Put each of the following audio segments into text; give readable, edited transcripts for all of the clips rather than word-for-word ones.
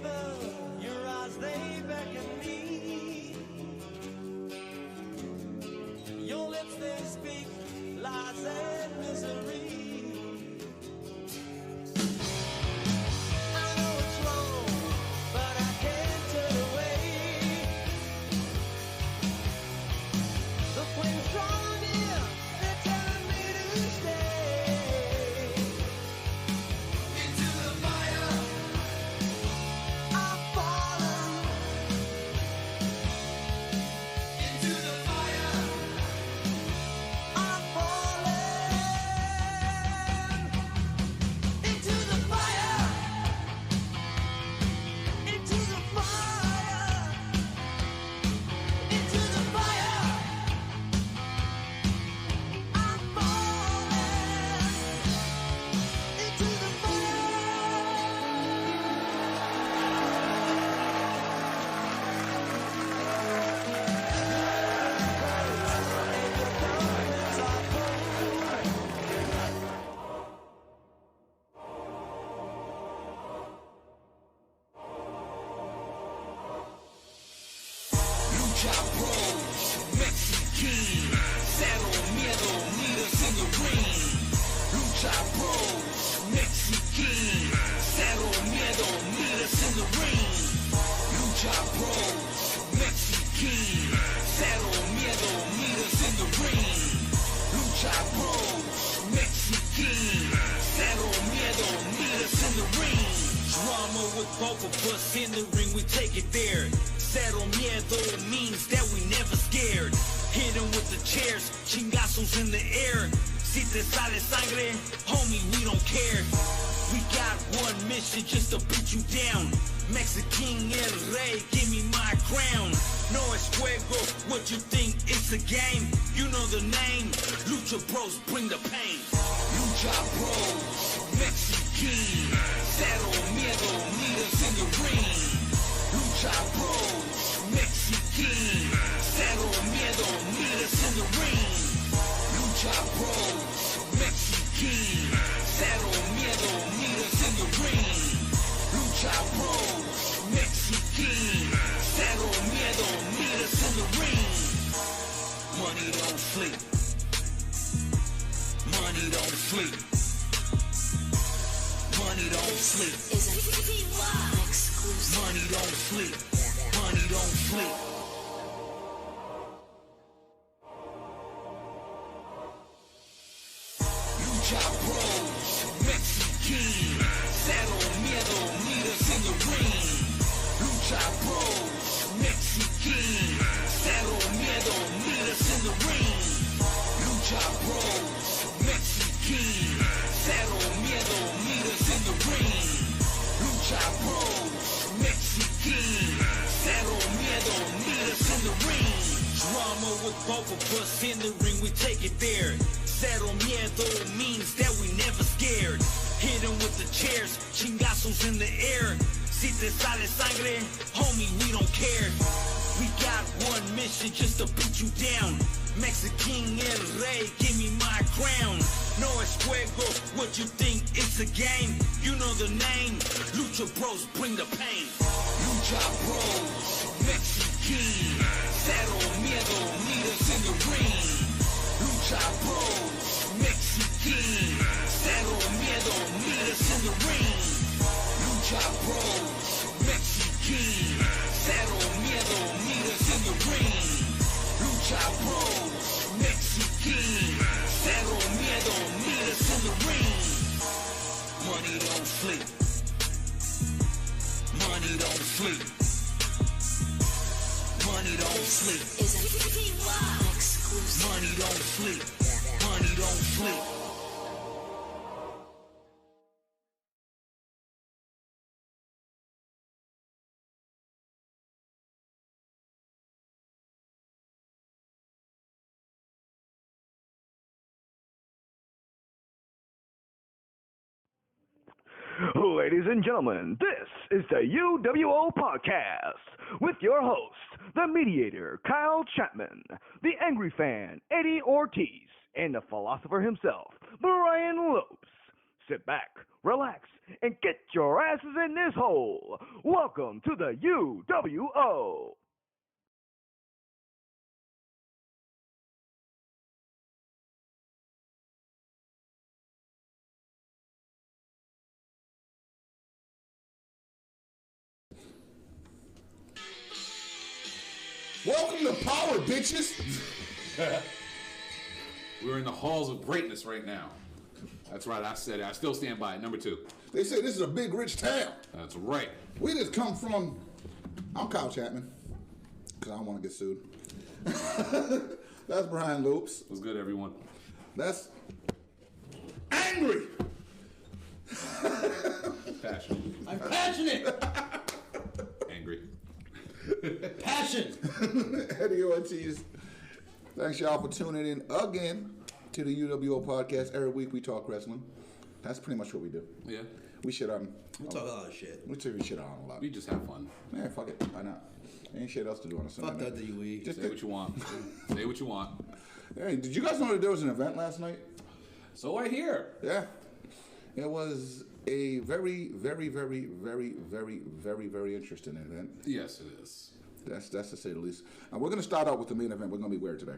favor, your eyes they beckon me. Your lips they speak lies and misery. I know it's wrong, but I can't turn away. The flames draw near, they're telling me to stay. Into the fire, I've fallen. Into the fire, I've fallen. Into the fire, into the fire, into the fire, I'm falling. Into the Lucha Bros, Mexican, Cero Miedo, meet us in the ring. Lucha Bros, Mexican, Cero Miedo, meet us in the ring. Lucha Bros, Mexican, Cero Miedo, meet us in the ring. Lucha Bros, Mexican, Cero Miedo, meet us in the ring. Drama with both of us in the ring, we take it there. Cero Miedo means that we never scared. Hit 'em with the chairs, chingazos in the air. Si te sale sangre, homie, we don't care. We got one mission just to beat you down. Mexican El Rey, give me my crown. No es juego, what you think, it's a game. You know the name, Lucha Bros, bring the pain. Lucha Bros, Mexican, Cero Miedo, meet us in the ring. Lucha Bros, Mexican, Cero Miedo, meet us in the ring. Lucha Bros, Mexican, Cero Miedo, meet us in the ring. Lucha Bros, Mexican, Cero Miedo, meet us in the ring. Money don't sleep. Money don't sleep. Money don't sleep. Is a exclusive. Money don't sleep. Money don't sleep. Lucha Bros, Mexican, Cero Miedo, meet us in the ring. Lucha Bros, Mexican, Cero Miedo, meet us in the ring. Lucha Bros, Mexican, Cero Miedo, meet us in the ring. Lucha Bros, Mexican, Cero Miedo, meet us in the ring. Drama with both of us in the ring, we take it there. Cero Miedo means that we never scared. Hit 'em with the chairs, chingazos in the air. Si te sale sangre, homie, we don't care. We got one mission just to beat you down. Mexican El Rey, give me my crown. No es juego, what you think, it's a game. You know the name, Lucha Bros, bring the pain. Lucha Bros, Mexican, Cero Miedo, meet us in the ring. Lucha Bros, Mexican, Cero Miedo, meet us in the ring. Lucha Bros, Mexican, Cero Miedo, meet us in the ring. Lucha Bros, Mexican, Cero Miedo, meet us in the ring. Money don't sleep. Money don't sleep. Money don't sleep. Is a exclusive. Money don't sleep. Money don't sleep. Ladies and gentlemen, this is the UWO Podcast with your host, the mediator, Kyle Chapman, the angry fan, Eddie Ortiz, and the philosopher himself, Brian Lopes. Sit back, relax, and get your asses in this hole. Welcome to the UWO. Welcome to Power, bitches. We're in the halls of greatness right now. That's right, I said it. I still stand by it. Number 2. They say this is a big, rich town. That's right. We just come from. I'm Kyle Chapman, because I don't want to get sued. That's Brian Loops. What's good, everyone? That's Angry. Passion. I'm passionate. Angry. Passion. Eddie Ortiz. Thanks, y'all, for tuning in again to the UWO podcast. Every week we talk wrestling. That's pretty much what we do. Yeah. We shit on. We talk a lot of shit. We shit on a lot. We just have fun. Man, fuck it. Why not? Ain't shit else to do on a Sunday Fuck night. WWE. Just Say what you want. Say what you want. Hey, did you guys know that there was an event last night? So I hear. Yeah. It was a very, very, very, very, very, very, very interesting event. Yes, it is. That's to say the least. We're going to start out with the main event. We're going to be weird today.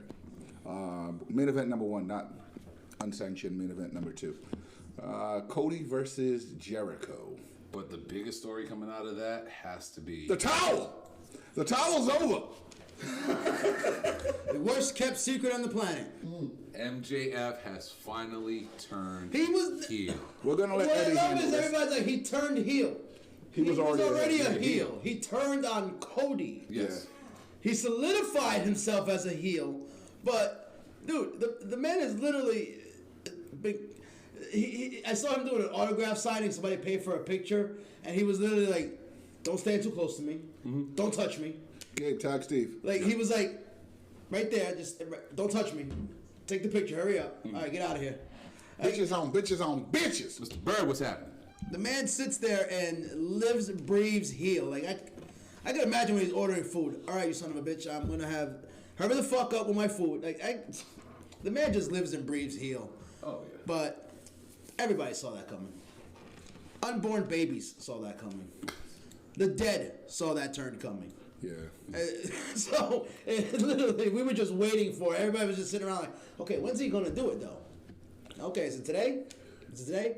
Main event number 1, not unsanctioned. Main event number 2. Cody versus Jericho. But the biggest story coming out of that has to be The towel! The towel's over! The worst kept secret on the planet. MJF has finally turned He was. heel. We're going to let What I Eddie love handle is this. everybody's like, he turned heel. He was already a heel. He turned on Cody. Yes. He solidified himself as a heel. But, dude, the man is literally big. I saw him doing an autograph signing. Somebody paid for a picture, and he was literally like, "Don't stand too close to me. Don't touch me." Gabe, tag Steve. Like, he was like, right there, just don't touch me. Take the picture. Hurry up. All right, get out of here. Bitches on bitches on bitches. Mr. Bird, what's happening? The man sits there and lives, breathes heel. Like, I can imagine when he's ordering food. All right, you son of a bitch, I'm gonna have hurry the fuck up with my food. The man just lives and breathes heel. Oh, yeah. But everybody saw that coming. Unborn babies saw that coming. The dead saw that turn coming. Yeah. So literally, we were just waiting for it. Everybody was just sitting around like, okay, when's he gonna do it though? Okay, is it today? Is it today?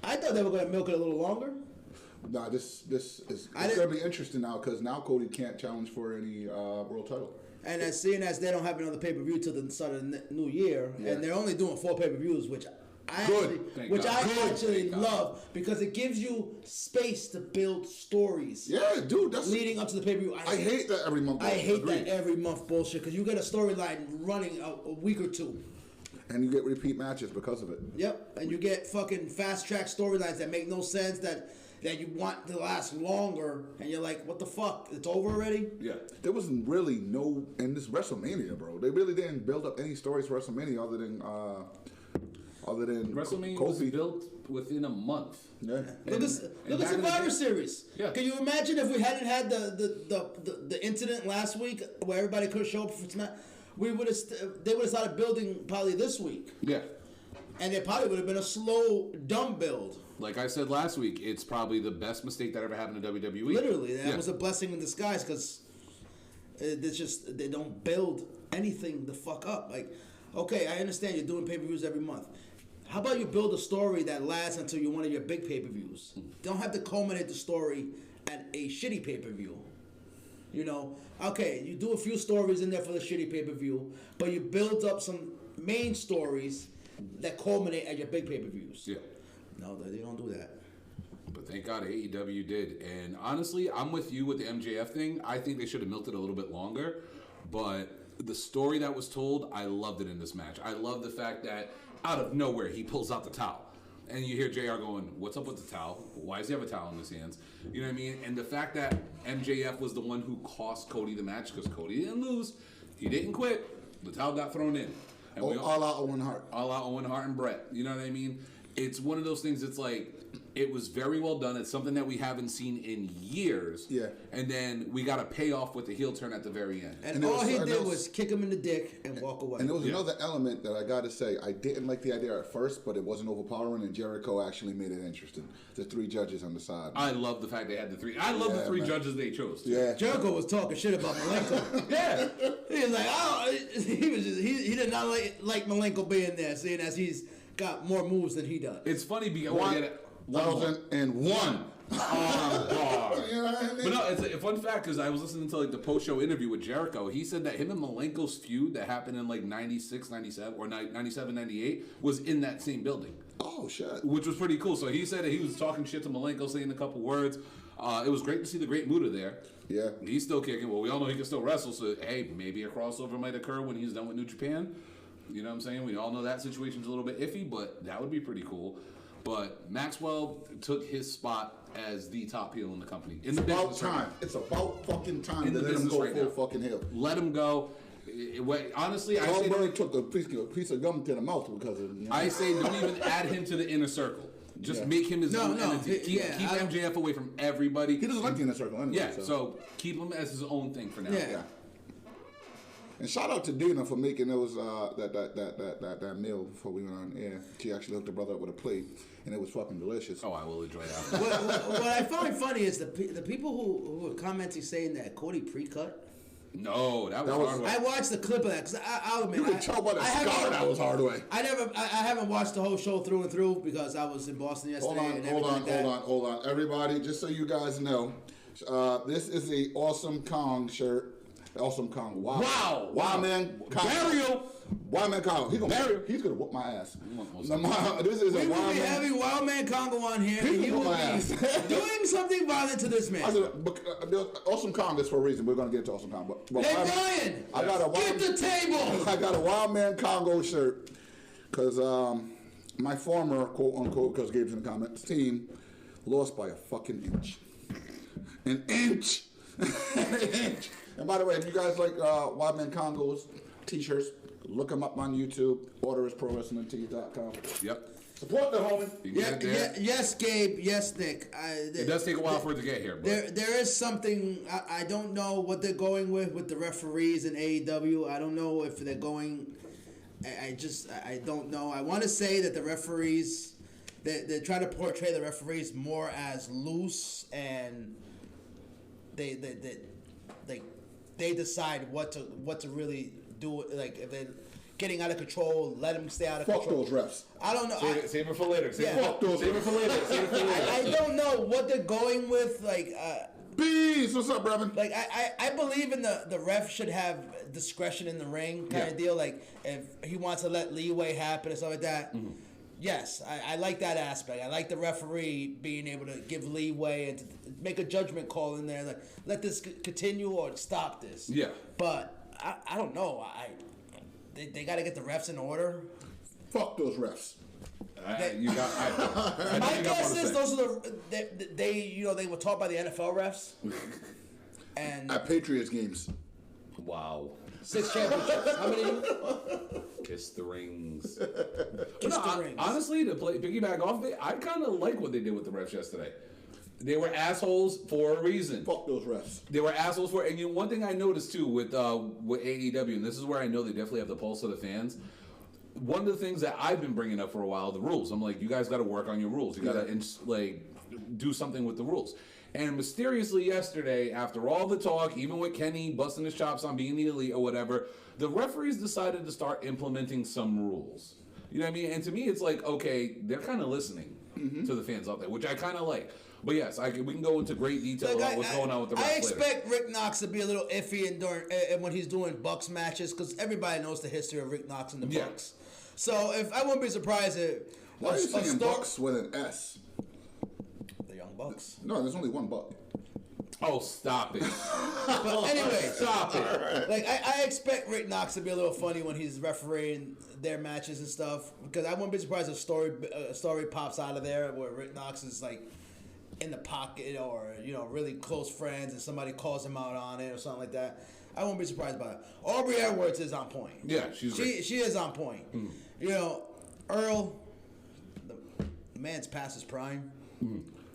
I thought they were gonna milk it a little longer. Nah, this is it's gonna be interesting now because now Cody can't challenge for any world title. And seeing as they don't have another pay per view till the start of the new year, Yeah. and they're only doing 4 pay per views, which I Good. actually love because it gives you space to build stories. Yeah, dude, that's Leading up to the pay per view, I hate that every month. I hate Agreed. that every month bullshit because you get a storyline running a week or two. And you get repeat matches because of it. Yep, and you get fucking fast track storylines that make no sense that you want to last longer, and you're like, what the fuck? It's over already? Yeah. There was really no in this WrestleMania, bro. They really didn't build up any stories for WrestleMania other than WrestleMania was Kofi. built within a month. Yeah. Look at back in the Survivor day- Series. Yeah. Can you imagine if we hadn't had the incident last week where everybody could show up for Smack? They would have started building probably this week, Yeah. and it probably would have been a slow, dumb build. Like I said last week, it's probably the best mistake that ever happened to WWE. Literally, that Yeah. was a blessing in disguise because they don't build anything the fuck up. Like, okay, I understand you're doing pay-per-views every month. How about you build a story that lasts until you're one of your big pay-per-views? Don't have to culminate the story at a shitty pay-per-view. You know, okay, you do a few stories in there for the shitty pay-per-view, but you build up some main stories that culminate at your big pay-per-views. Yeah. No, they don't do that. But thank God AEW did. And honestly, I'm with you with the MJF thing. I think they should have milked it a little bit longer. But the story that was told, I loved it in this match. I love the fact that out of nowhere, he pulls out the towel. And you hear JR going, what's up with the towel? Why does he have a towel in his hands? You know what I mean? And the fact that MJF was the one who cost Cody the match because Cody didn't lose. He didn't quit. The towel got thrown in. And All out Owen Hart. All out Owen Hart and Brett. You know what I mean? It's one of those things that's like, It was very well done. It's something that we haven't seen in years. Yeah. And then we got a payoff with the heel turn at the very end. And there all was- he and did there was- was kick him in the dick and walk away. And there was another element that I got to say. I didn't like the idea at first, but it wasn't overpowering, and Jericho actually made it interesting. The 3 judges on the side. I love the fact they had the 3. I love the 3 man. judges they chose. Too. Yeah. Jericho was talking shit about Malenko. Yeah. He was like, oh, he did not like Malenko being there, seeing as he's got more moves than he does. It's funny because 1001. bar. You know what I mean? But no, it's a fun fact because I was listening to like the post-show interview with Jericho. He said that him and Malenko's feud that happened in like 96, 97, or 97, 98 was in that same building, Oh shit. which was pretty cool. So he said that he was talking shit to Malenko, saying a couple words. It was great to see the Great Muta there. Yeah. He's still kicking. Well, we all know he can still wrestle, so hey, maybe a crossover might occur when he's done with New Japan. You know what I'm saying? We all know that situation's a little bit iffy, but that would be pretty cool. But Maxwell took his spot as the top heel in the company. In the About business right time. It's about fucking time In to the let him business go right full now. fucking heel. now. Let him go. Honestly, I say, Goldberg took a piece of gum to the mouth because of it. I say don't even add him to the inner circle. Just Yeah. make him his No, own no, entity. Keep I don't- MJF away from everybody. He doesn't like the inner circle anyway. Yeah, so keep him as his own thing for now. Yeah. And shout out to Dina for making those that meal before we went on air. She actually hooked the brother up with a plate, and it was fucking delicious. Oh, I will enjoy that. what I find funny is the people who were commenting saying that Cody pre-cut. No, that was That was- hard. I watched the clip of that because I'll admit You could tell by the scar that was hard way. I haven't watched the whole show through and through because I was in Boston yesterday. Hold on. Everybody, just so you guys know, this is the Awesome Kong shirt. Awesome Kong. Wow. Wow, man. Burial. Wild Man Congo. He's gonna whoop my ass. This is We a will Wild be Man. having Wild Man Congo on here, He and can he whoop will my ass. be doing something violent to this I man. said, Awesome Kong is for a reason. We're gonna get to Awesome Kong, but Hey Wild- Brian, I got a get the table. I got a Wild Man Congo shirt because my former quote unquote, because Gabe's in the comments, team lost by a fucking inch. An inch. An inch. And by the way, if you guys like Wild Man Congo's t-shirts, look them up on YouTube. Order is prowrestlingtees.com. Yep. Support the homie. You can get it there. Yes, Gabe. Yes, Nick. It does take a while for it to get here, but There is something I don't know what they're going with the referees in AEW. I don't know if they're going. I don't know. I want to say that the referees they try to portray the referees more as loose and they decide what to really do. Like if they're getting out of control, let them stay out of Fuck control. those refs. I don't know. save it for later. Yeah. Fuck those Save it for later. Save it for later. I don't know what they're going with. Bees, what's up, Brevin? Like I believe in the ref should have discretion in the ring kind of deal. Like if he wants to let leeway happen and stuff like that. Mm-hmm. Yes, I like that aspect. I like the referee being able to give leeway and to make a judgment call in there. Like let this continue or stop this. Yeah. But I don't know. They got to get the refs in order. Fuck those refs. You got. I My think you got guess more to is say. those are they were taught by the NFL refs. And At Patriots games. Wow. 6 championships. How many? Kiss the rings. Kiss the rings. Honestly, to piggyback off of it, I kind of like what they did with the refs yesterday. They were assholes for a reason. Fuck those refs. They were assholes for, and one thing I noticed too with AEW, and this is where I know they definitely have the pulse of the fans. One of the things that I've been bringing up for a while, the rules. I'm like, you guys got to work on your rules. You got to do something with the rules. And mysteriously yesterday, after all the talk, even with Kenny busting his chops on being the elite or whatever, the referees decided to start implementing some rules. You know what I mean? And to me, it's like, okay, they're kind of listening to the fans out there, which I kind of like. But yes, we can go into great detail Look, about what's going on with the refs I later. expect Rick Knox to be a little iffy and when he's doing Bucks matches because everybody knows the history of Rick Knox and the Yeah. Bucks. So if I wouldn't be surprised if Why are you saying Bucks with an S? the Young Bucks. No, there's only one Buck. Oh, stop it. But anyway, Stop it. like I expect Rick Knox to be a little funny when he's refereeing their matches and stuff because I wouldn't be surprised if a story pops out of there where Rick Knox is like in the pocket or really close friends and somebody calls him out on it or something like that. I won't be surprised by that. Aubrey Edwards is on point. Yeah, she is on point. Earl, the man's past his prime.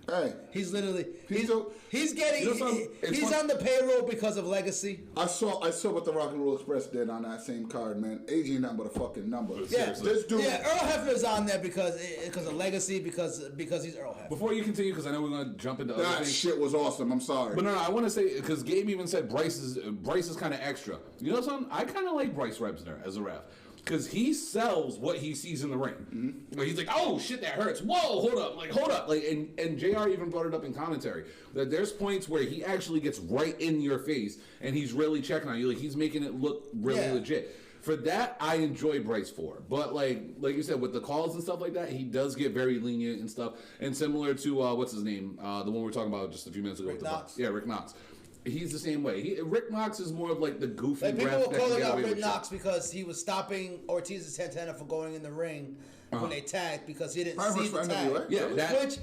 Hey, He's literally He's he's getting You know something? It's he's fun- on the payroll because of legacy. I saw what the Rock and Roll Express did on that same card, man. AJ ain't nothing but a fucking number. Yeah, This dude. yeah. Earl Hebner's on there because of legacy because he's Earl Hebner. Before you continue, because I know we're going to jump into other That things. shit was awesome. I'm sorry. But no, I want to say, because Gabe even said Bryce is kind of extra. You know something? I kind of like Bryce Rebsner as a ref. Because he sells what he sees in the ring. Like, he's like, oh, shit, that hurts. Whoa, hold up. Like, and JR even brought it up in commentary. That there's points where he actually gets right in your face, and he's really checking on you. Like, he's making it look really legit. For that, I enjoy Bryce for. But, like you said, with the calls and stuff like that, he does get very lenient and stuff. And similar to, what's his name? The one we were talking about just a few minutes ago. Rick with the Knox? Bucks. Yeah, Rick Knox. He's the same way. Rick Knox is more of like the goofy Like, people ref were that can calling get out away Rick with Knox shit. because he was stopping Ortiz and Santana from going in the ring when they tagged because he didn't see the for tag. NWA? Yeah, that Which,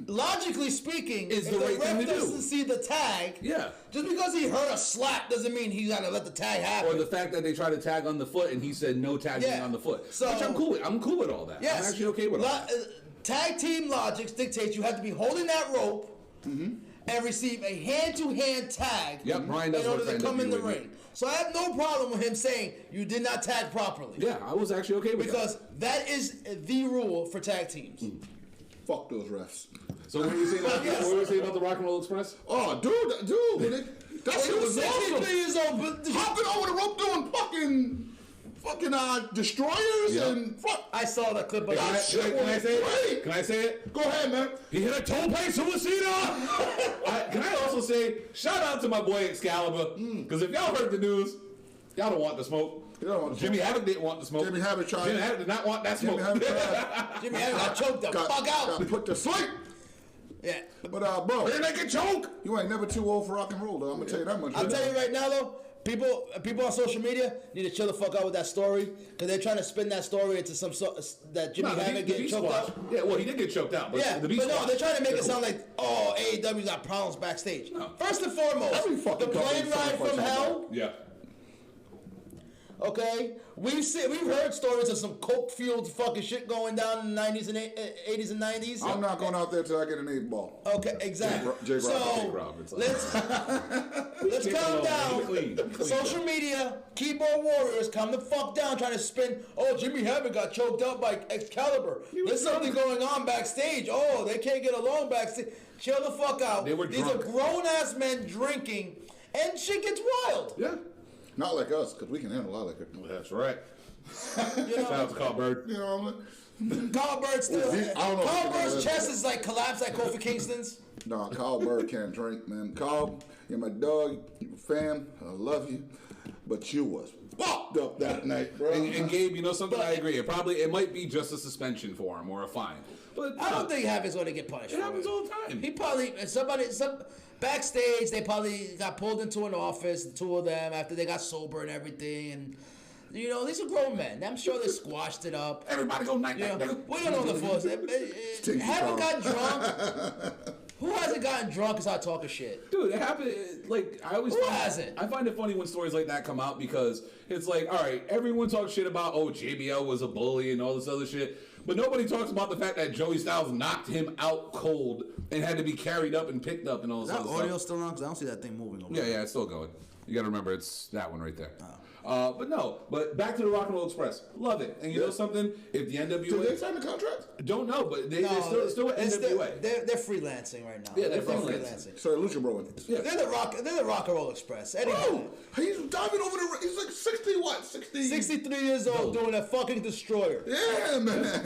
logically speaking, Is if the the right thing ref to do. doesn't see the tag, Yeah. just because he heard a slap doesn't mean he's got to let the tag happen. Or the fact that they tried to tag on the foot and he said no tagging Yeah. on the foot. So- Which I'm cool with. I'm cool with all that. Yes. I'm actually okay with all that. Tag team logic dictates you have to be holding that rope and receive a hand-to-hand tag Yep, Brian does in order work to for come in the NWA. ring. So I have no problem with him saying you did not tag properly. Yeah, I was actually okay with Because that is the rule for tag teams. Fuck those refs. that. So what were you saying about, Yes. what were you saying about the Rock and Roll Express? Oh, dude, that He shit was was 63 awesome. years old, but Hopping over the rope doing fucking destroyers Yeah. and fuck. I saw that clip. But Can I say it? Great. Can I say it? Go ahead, man. He hit a tope suicida! Can I also say, shout out to my boy Excalibur, because if y'all heard the news, y'all don't want the smoke. You don't want the Jimmy smoke. Havoc didn't want the smoke. Jimmy Havoc tried. Jimmy Havoc did not want that Jimmy smoke. Havoc Jimmy Havoc got choked the fuck out. Got put to sleep. Yeah. But bro, Didn't make a choke. you ain't never too old for rock and roll, though. I'm gonna tell you that much. I'll tell you right now, though, people on social media need to chill the fuck out with that story because they're trying to spin that story into some sort that Jimmy Havoc getting choked out. Yeah, well, he did get choked out. But Yeah, the but Beast no, Squad. they're trying to make They're it cool. sound like, oh, AEW got problems backstage. No. First and foremost, Every the fucking plane company ride suffers from from hell. Yeah. Okay, we've heard stories of some coke-fueled fucking shit going down in the 90s and 80s and 90s. I'm not going out there till I get an 8-ball. Okay, exactly. Jake So Roberts. let's calm down. Clean. Social media, keyboard warriors, calm the fuck down. Trying to spin. Oh, Jimmy Havoc got choked out by Excalibur. There's something going on backstage. Oh, they can't get along backstage. Chill the fuck out. They were These drunk. are grown ass men drinking, and shit gets wild. Yeah. Not like us, because we can handle a lot of liquor. That's right. You Shout out know, to Carl Bird. You know what I mean? Carl Bird still. I don't know if Carl he can Bird's live. chest is like collapsed like Kofi Kingston's. No, Carl Bird can't drink, man. Carl, you're my dog, you're fam, I love you, but you was fucked up that night, bro. And Gabe, you know something? I agree. It might be just a suspension for him or a fine. But I don't think Havoc's going to get punished. it for happens all the time. He probably some backstage. They probably got pulled into an office, the two of them, after they got sober and everything. And you know, these are grown men. I'm sure they squashed it up. Everybody go night You night. know, nigga. we don't know the force. Haven't got drunk. Who hasn't gotten drunk and started talking shit? Dude, it happened. Like I always. Who hasn't? I find it funny when stories like that come out because it's like, all right, everyone talks shit about JBL was a bully and all this other shit, but nobody talks about the fact that Joey Styles knocked him out cold and had to be carried up and picked up and all this other stuff. still on? Because I don't see that thing moving over. Yeah, it's still going. You got to remember, it's that one right there. But back to the Rock and Roll Express. Love it. And you know something? If the Did they NWA... sign the contract? Don't know, but they're still at NWA. They're freelancing right now. Yeah, they're freelancing. Sorry, Lucha Bro. Yeah. They're the Rock and Roll Express. Eddie Bro, he's diving over the. He's like 60, what? 60? 63 years old doing a fucking destroyer. Yeah, man.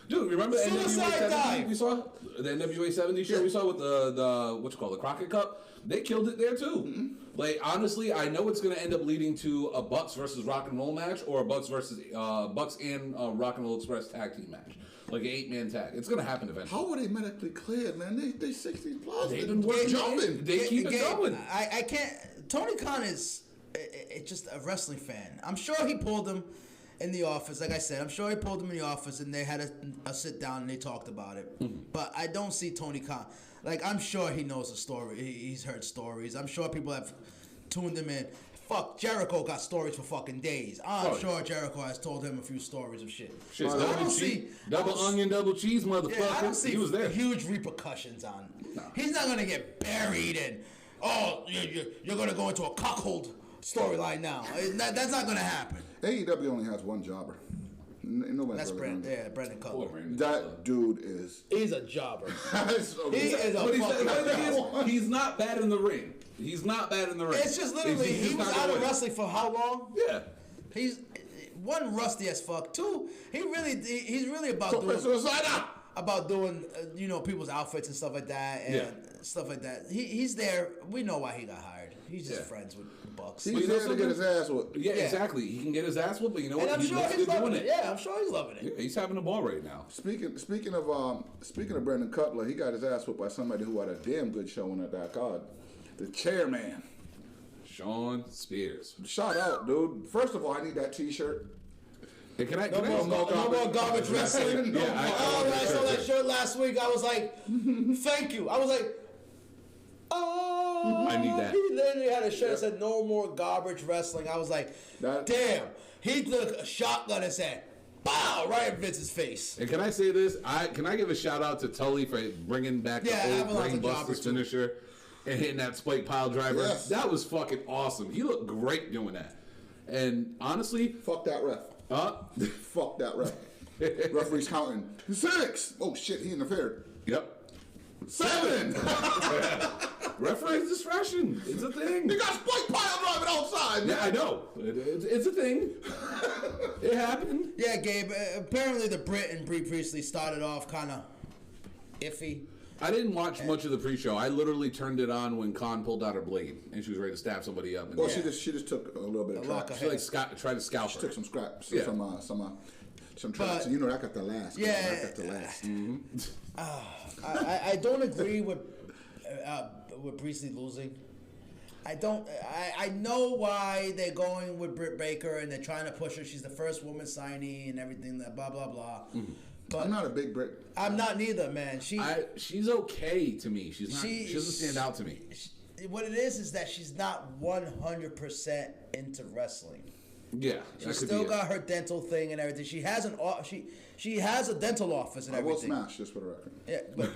Dude, remember the NWA Suicide 70 dive. we saw? The NWA 70 show Yeah. we saw with the what you call it, the Crockett Cup? They killed it there too. Mm-hmm. Like, honestly, I know it's going to end up leading to a Bucks versus Rock and Roll match or a Bucks versus Bucks and Rock and Roll Express tag team match. Like an 8-man tag. It's going to happen eventually. How were they medically cleared, man? They 60 plus. They've been working jumping. They keep it going. I can't. Tony Khan is just a wrestling fan. I'm sure he pulled him in the office. Like I said, I'm sure he pulled him in the office and they had a sit down and they talked about it. But I don't see Tony Khan. Like, I'm sure he knows the story. He's heard stories. I'm sure people have tuned him in. Fuck, Jericho got stories for fucking days. I'm sure Jericho has told him a few stories of shit. Shit's I double don't cheese, see- double I don't- onion, double cheese, motherfucker. Yeah, I don't see He was there. huge repercussions on. He's not gonna get buried and you're gonna go into a cuckold storyline now. That's not gonna happen. AEW only has one jobber. Nobody That's really Brandon. runs. Yeah, Brandon Poor Cutler. Brandon. That dude is. He's a jobber. So He is a But he's, fucking the thing jobber. is, he's not bad in the ring. He's not bad in the ring. It's just literally He's he was not out gonna of win. wrestling for how long? Yeah. He's one, rusty as fuck. Two, he's really about So doing suicidal. people's outfits and stuff like that and Yeah. stuff like that. He's there. We know why he got hired. He's just Yeah. friends with the Bucks. He's But you know there to get his something? ass whooped. Yeah, Yeah. exactly. He can get his ass whooped, but you know And what? I'm He sure looks he's good loving doing it. Yeah, I'm sure he's loving it. Yeah, he's having a ball right now. Speaking of Brandon Cutler, he got his ass whooped by somebody who had a damn good showing at that card. The chairman. Sean Spears. Shout out, dude. First of all, I need that T-shirt. Hey, can I? No Can I more garbage wrestling. No Yeah, I- more Oh, when I saw garbage that shirt last week, I was like, thank you. I was like, oh. I need that. He literally had a shirt that said no more garbage wrestling. I was like, That- damn. He took a shotgun and said, bow, right in Vince's face. And can I say this? Can I give a shout out to Tully for bringing back Yeah, the old Avalanche Brain jobber Busters too. finisher and hitting that spike pile driver? Yes. That was fucking awesome. He looked great doing that. And honestly, Fuck that ref. Fuck that ref. Referee's counting. 6. Oh shit, he interfered. Yep. 7. Referee's discretion. It's a thing. You got spike pile driving outside. Yeah, I know. It's a thing. It happened. Yeah, Gabe. Apparently, the Brit and Brie Priestley started off kind of iffy. I didn't watch much of the pre-show. I literally turned it on when Khan pulled out her blade and she was ready to stab somebody up. And Well, she just took a little bit of lock traps. of she tried to scalp She her. took some scraps, Yeah. some traps. But- You know, that got the last. Yeah. That got the last. I don't agree with Priestley losing. I don't. I know why they're going with Britt Baker and they're trying to push her. She's the first woman signee and everything. That blah blah blah. But I'm not a big Brit. I'm not neither, man. She's okay to me. She doesn't stand out to me. What it is that she's not 100% into wrestling. Yeah, She that could still be it. got her dental thing and everything. She has she has a dental office and I will everything. smash, just for the record. Yeah, but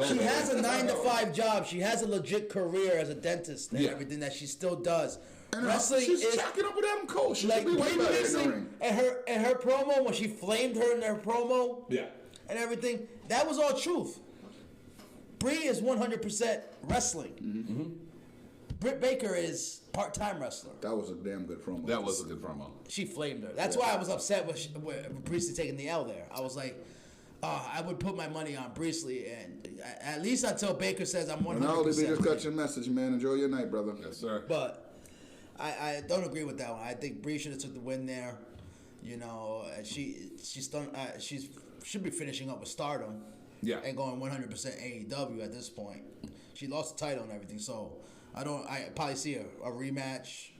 she has a 9 to 5 job. She has a legit career as a dentist and Yeah. everything that she still does. And Wrestling she's is checking up with Adam Cole. She like should be way Brie better in the Priestley ring. and her promo when she flamed her in her promo. Yeah. And everything, that was all truth. Brie is 100% wrestling. Mm-hmm. Britt Baker is part-time wrestler. That was a damn good promo. That was a good promo. She flamed her. That's why I was upset with Priestley taking the L there. I was like, I would put my money on Priestley, and at least until Baker says I'm 100%. Ronaldo, they just got your message, man. Enjoy your night, brother. Yes, sir. But I don't agree with that one. I think Brie should have took the win there. You know, she's done. Should be finishing up with Stardom. Yeah. And going 100% AEW at this point. She lost the title and everything, so I probably see a rematch.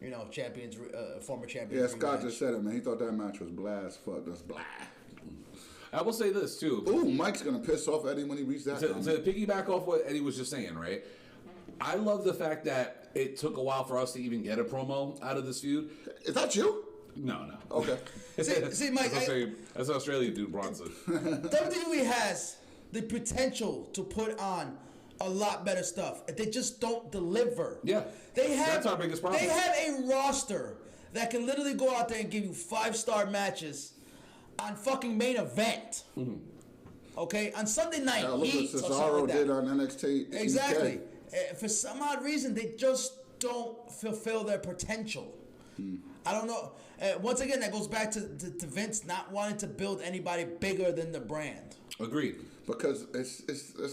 You know, former champions. Yeah, Scott rematch. just said it, man. He thought that match was blah as fuck. That's blah. I will say this too. Ooh, Mike's gonna piss off Eddie when he reaches that. To piggyback off what Eddie was just saying, right? I love the fact that it took a while for us to even get a promo out of this feud. Is that you? No. Okay. See, Mike, that's an Australian dude, Bronson. WWE has the potential to put on a lot better stuff. They just don't deliver. Yeah. That's our biggest problem. They have a roster that can literally go out there and give you 5-star matches on fucking main event. Mm-hmm. Okay? On Sunday night, Look what Heat or something Cesaro like that. did on NXT. Exactly. For some odd reason, they just don't fulfill their potential. I don't know. Once again, that goes back to Vince not wanting to build anybody bigger than the brand. Agreed. Because it's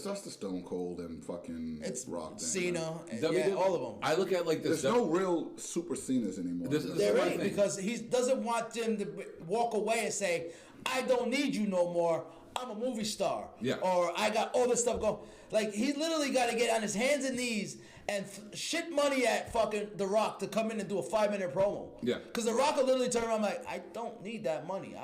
just the Stone Cold and fucking It's Rock. Cena, and, WWE all of them. I look at like this. There's no real Super Cenas anymore. There my ain't, thing. because he doesn't want them to walk away and say, I don't need you no more. I'm a movie star. Yeah. Or I got all this stuff going. Like, he literally got to get on his hands and knees and shit money at fucking The Rock to come in and do a 5-minute promo. Yeah. Because The Rock will literally turn around like, I don't need that money.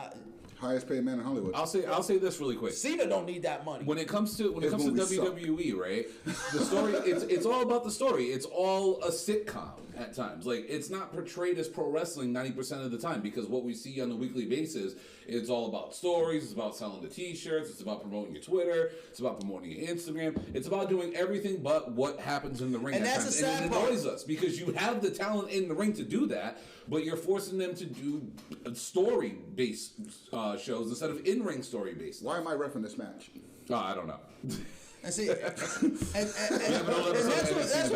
highest paid man in Hollywood. I'll say this really quick. Cena don't need that money. When it comes to His movies suck. WWE, right? The story it's all about the story. It's all a sitcom at times. Like it's not portrayed as pro wrestling 90% of the time because what we see on a weekly basis, it's all about stories. It's about selling the T-shirts. It's about promoting your Twitter. It's about promoting your Instagram. It's about doing everything but what happens in the ring. And at that's times. the sad and it part. annoys us because you have the talent in the ring to do that, but you're forcing them to do story-based shows instead of in-ring story-based. Why am I reffing this match? Oh, I don't know. And see, and that's what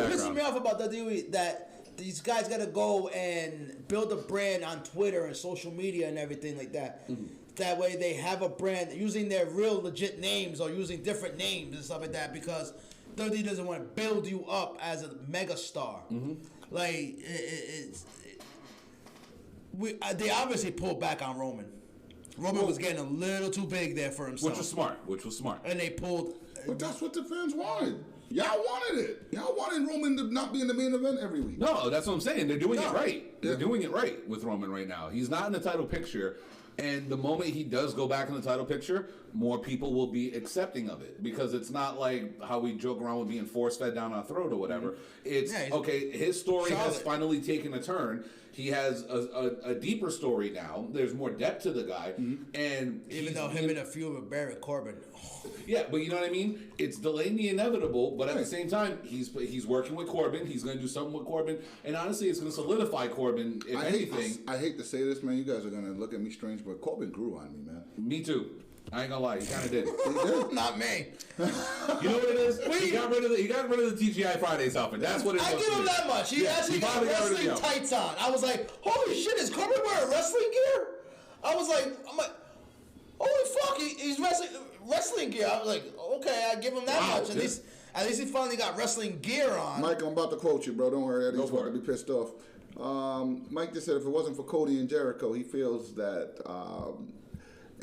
pisses me off about WWE, that these guys got to go and build a brand on Twitter and social media and everything like that. Mm-hmm. That way they have a brand using their real legit names or using different names and stuff like that because WWE doesn't want to build you up as a mega star. Mm-hmm. Like, they obviously pulled back on Roman. Roman was getting a little too big there for himself. Which was smart. And they pulled... But that's what the fans wanted. Y'all wanted it. Y'all wanted Roman to not be in the main event every week. No, that's what I'm saying. They're doing it right. They're Yeah. doing it right with Roman right now. He's not in the title picture. And the moment he does go back in the title picture, more people will be accepting of it. Because it's not like how we joke around with being force-fed down our throat or whatever. It's, okay, his story has finally taken a turn. He has a deeper story now. There's more depth to the guy. And even though him and a few with Baron Corbin. Yeah, but you know what I mean? It's delaying the inevitable, but at the same time, he's working with Corbin. He's going to do something with Corbin. And honestly, it's going to solidify Corbin, if anything. I hate to say this, man. You guys are going to look at me strange, but Corbin grew on me, man. Me too. I ain't gonna lie, he kind of did. Not me. You know what it is? He got rid of the TGI Fridays outfit. That's what it is. I give him that much. He actually got wrestling tights on. I was like, holy shit, is Corbin wearing wrestling gear? I'm like, holy fuck, he's wrestling gear. I was like, okay, I give him that much. At least he finally got wrestling gear on. Mike, I'm about to quote you, bro. Don't worry, Eddie's about to be pissed off. Mike just said if it wasn't for Cody and Jericho, he feels that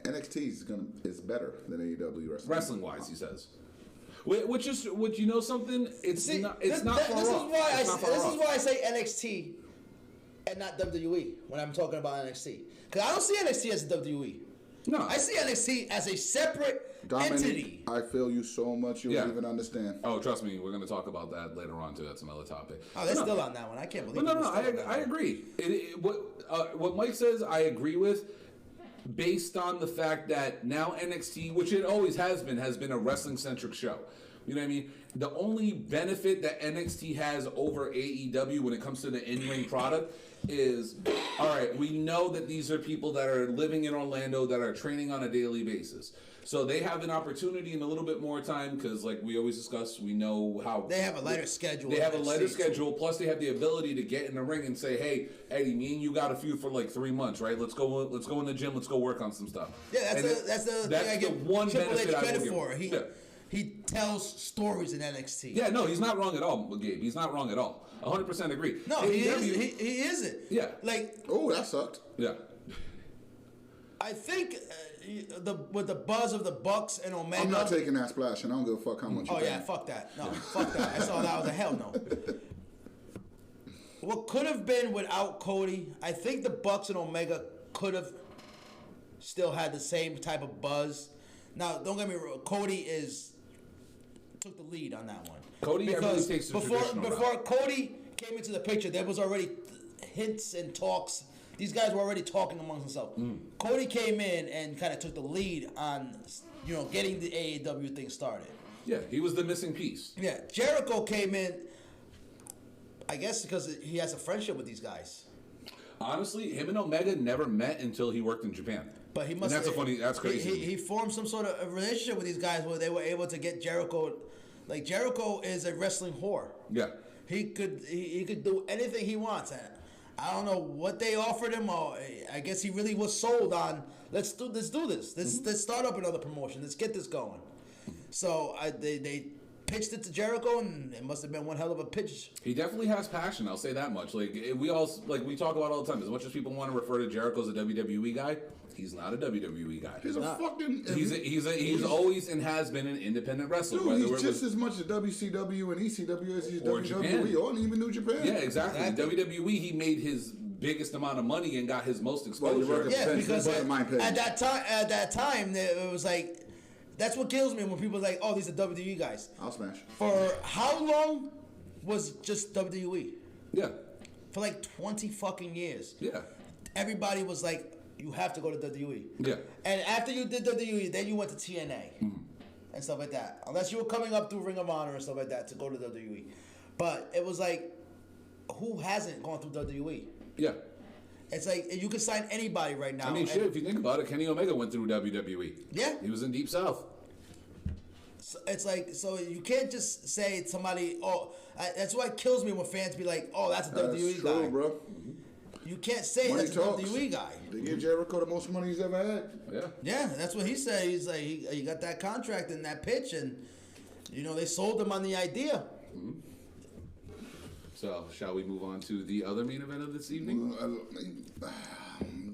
NXT is better than AEW wrestling wise, he says. Which is, you know something? It's not far off. This is why I say NXT and not WWE when I'm talking about NXT. Because I don't see NXT as a WWE. No. I see NXT as a separate entity. I feel you so much you won't even understand. Oh, trust me, we're going to talk about that later on, too. That's another topic. Oh, they're still on that one. I can't believe it. No, I agree. What Mike says, I agree with, based on the fact that now NXT, which it always has been a wrestling-centric show. You know what I mean? The only benefit that NXT has over AEW when it comes to the in-ring product is, all right, we know that these are people that are living in Orlando that are training on a daily basis. So they have an opportunity and a little bit more time because, like we always discuss, we know how... They have a lighter schedule. They have a lighter schedule, plus they have the ability to get in the ring and say, hey, Eddie, me and you got a feud for like 3 months, right? Let's go in the gym, let's go work on some stuff. Yeah, that's the thing I give one Triple H benefit credit for. He tells stories in NXT. Yeah, no, he's not wrong at all, Gabe. He's not wrong at all. 100% agree. No, he isn't. Yeah. Like... Oh, that sucked. Yeah. I think with the buzz of the Bucks and Omega... I'm not taking that splash, and I don't give a fuck how much you pay. Yeah, fuck that. No, fuck that. I saw that was a hell no. What could have been without Cody, I think the Bucks and Omega could have still had the same type of buzz. Now, don't get me wrong, Cody took the lead on that one. Cody really takes the traditional route. Before Cody came into the picture, there was already hints and talks. These guys were already talking amongst themselves. Cody came in and kind of took the lead on, getting the AEW thing started. Yeah, he was the missing piece. Yeah, Jericho came in, I guess because he has a friendship with these guys. Honestly, him and Omega never met until he worked in Japan. But he must. And that's crazy. He formed some sort of a relationship with these guys where they were able to get Jericho. Like Jericho is a wrestling whore. Yeah. He could do anything he wants. And I don't know what they offered him, or I guess he really was sold on let's do this. Let's start up another promotion. Let's get this going. So they pitched it to Jericho, and it must have been one hell of a pitch. He definitely has passion. I'll say that much. Like we talk about all the time. As much as people want to refer to Jericho as a WWE guy, he's not a WWE guy. He's a fucking... He's always and has been an independent wrestler. Dude, he's just as much a WCW and ECW as he's or WWE Japan. or even New Japan. Yeah, exactly. WWE, he made his biggest amount of money and got his most Well, exposure. you're Yeah, Vince, because that's my opinion. at that time, it was like, that's what kills me when people are like, oh, these are WWE guys. I'll smash. For how long was just WWE? Yeah, For like 20 fucking years. yeah, Everybody was like, you have to go to WWE. yeah. And after you did WWE, then you went to TNA and stuff like that. Unless you were coming up through Ring of Honor and stuff like that to go to WWE. But it was like, who hasn't gone through WWE? Yeah. It's like you can sign anybody right now. I mean, shit, and if you think about it, Kenny Omega went through WWE. Yeah. He was in Deep South. it's like, so you can't just say somebody. Oh, that's why it kills me when fans be like, "Oh, that's a WWE That's true, guy." bro. You can't say Money that's talks. a WWE guy. They give Jericho the most money he's ever had. Yeah. Yeah, that's what he said. He's like, he got that contract and that pitch, and they sold him on the idea. So, shall we move on to the other main event of this evening?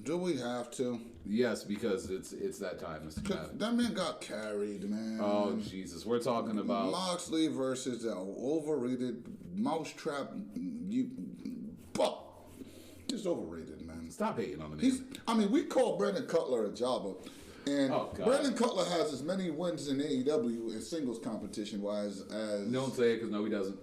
Do we have to? Yes, because it's that time, Mr. 'Cause Chad. that man got carried, man. Oh, Jesus. We're talking about... Moxley versus the overrated mousetrap. Fuck. Just overrated, man. Stop hating on the man. We call Brandon Cutler a jobber. And Oh, God. Brandon Cutler has as many wins in AEW in singles competition wise as Don't say it, because no, he doesn't.